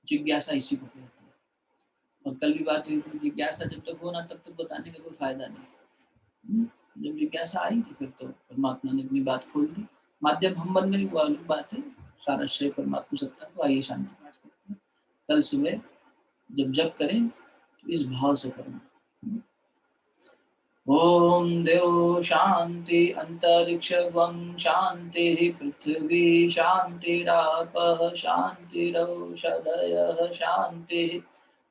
जिज्ञासा इसी को कहते हैं। और कल भी बात हुई थी, जिज्ञासा जब तक हो ना तब तक बताने का कोई फायदा नहीं। जब जिज्ञासा आई तो फिर तो परमात्मा ने अपनी बात खोल दी, माध्यम हम बन गए, वो अलग बात है। सारा श्रेय परमात्मा सत्ता को। आइए शांति पाठ करते हैं। कल सुबह जब जप करें तो इस भाव से करना। ओम देव शांति अंतरिक्ष गं शांति पृथ्वी शांतिरापः शांतिरौषधयः शांति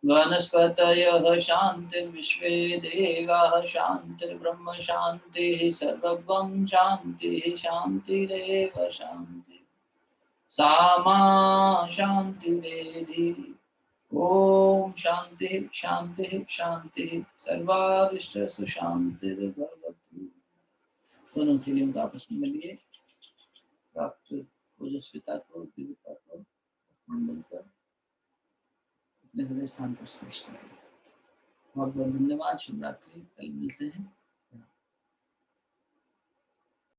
वनस्पतयः शान्तिर्विश्वे देवाः शान्तिर्ब्रह्म शान्तिः सर्वगं शान्तिः शान्तिरेव शान्तिः सामा शान्तिरेधि। ओम शांति शांति शांति सर्वारिष्ट सुशांतिर्भवतु। दोनों के लिए आपस में मिलिए, प्राप्त ओजस्विता को, दिव्यता को, मंडल को अपने हृदय स्थान पर स्पर्श करें। बहुत बहुत धन्यवाद। शुभ रात्रि, कल मिलते हैं।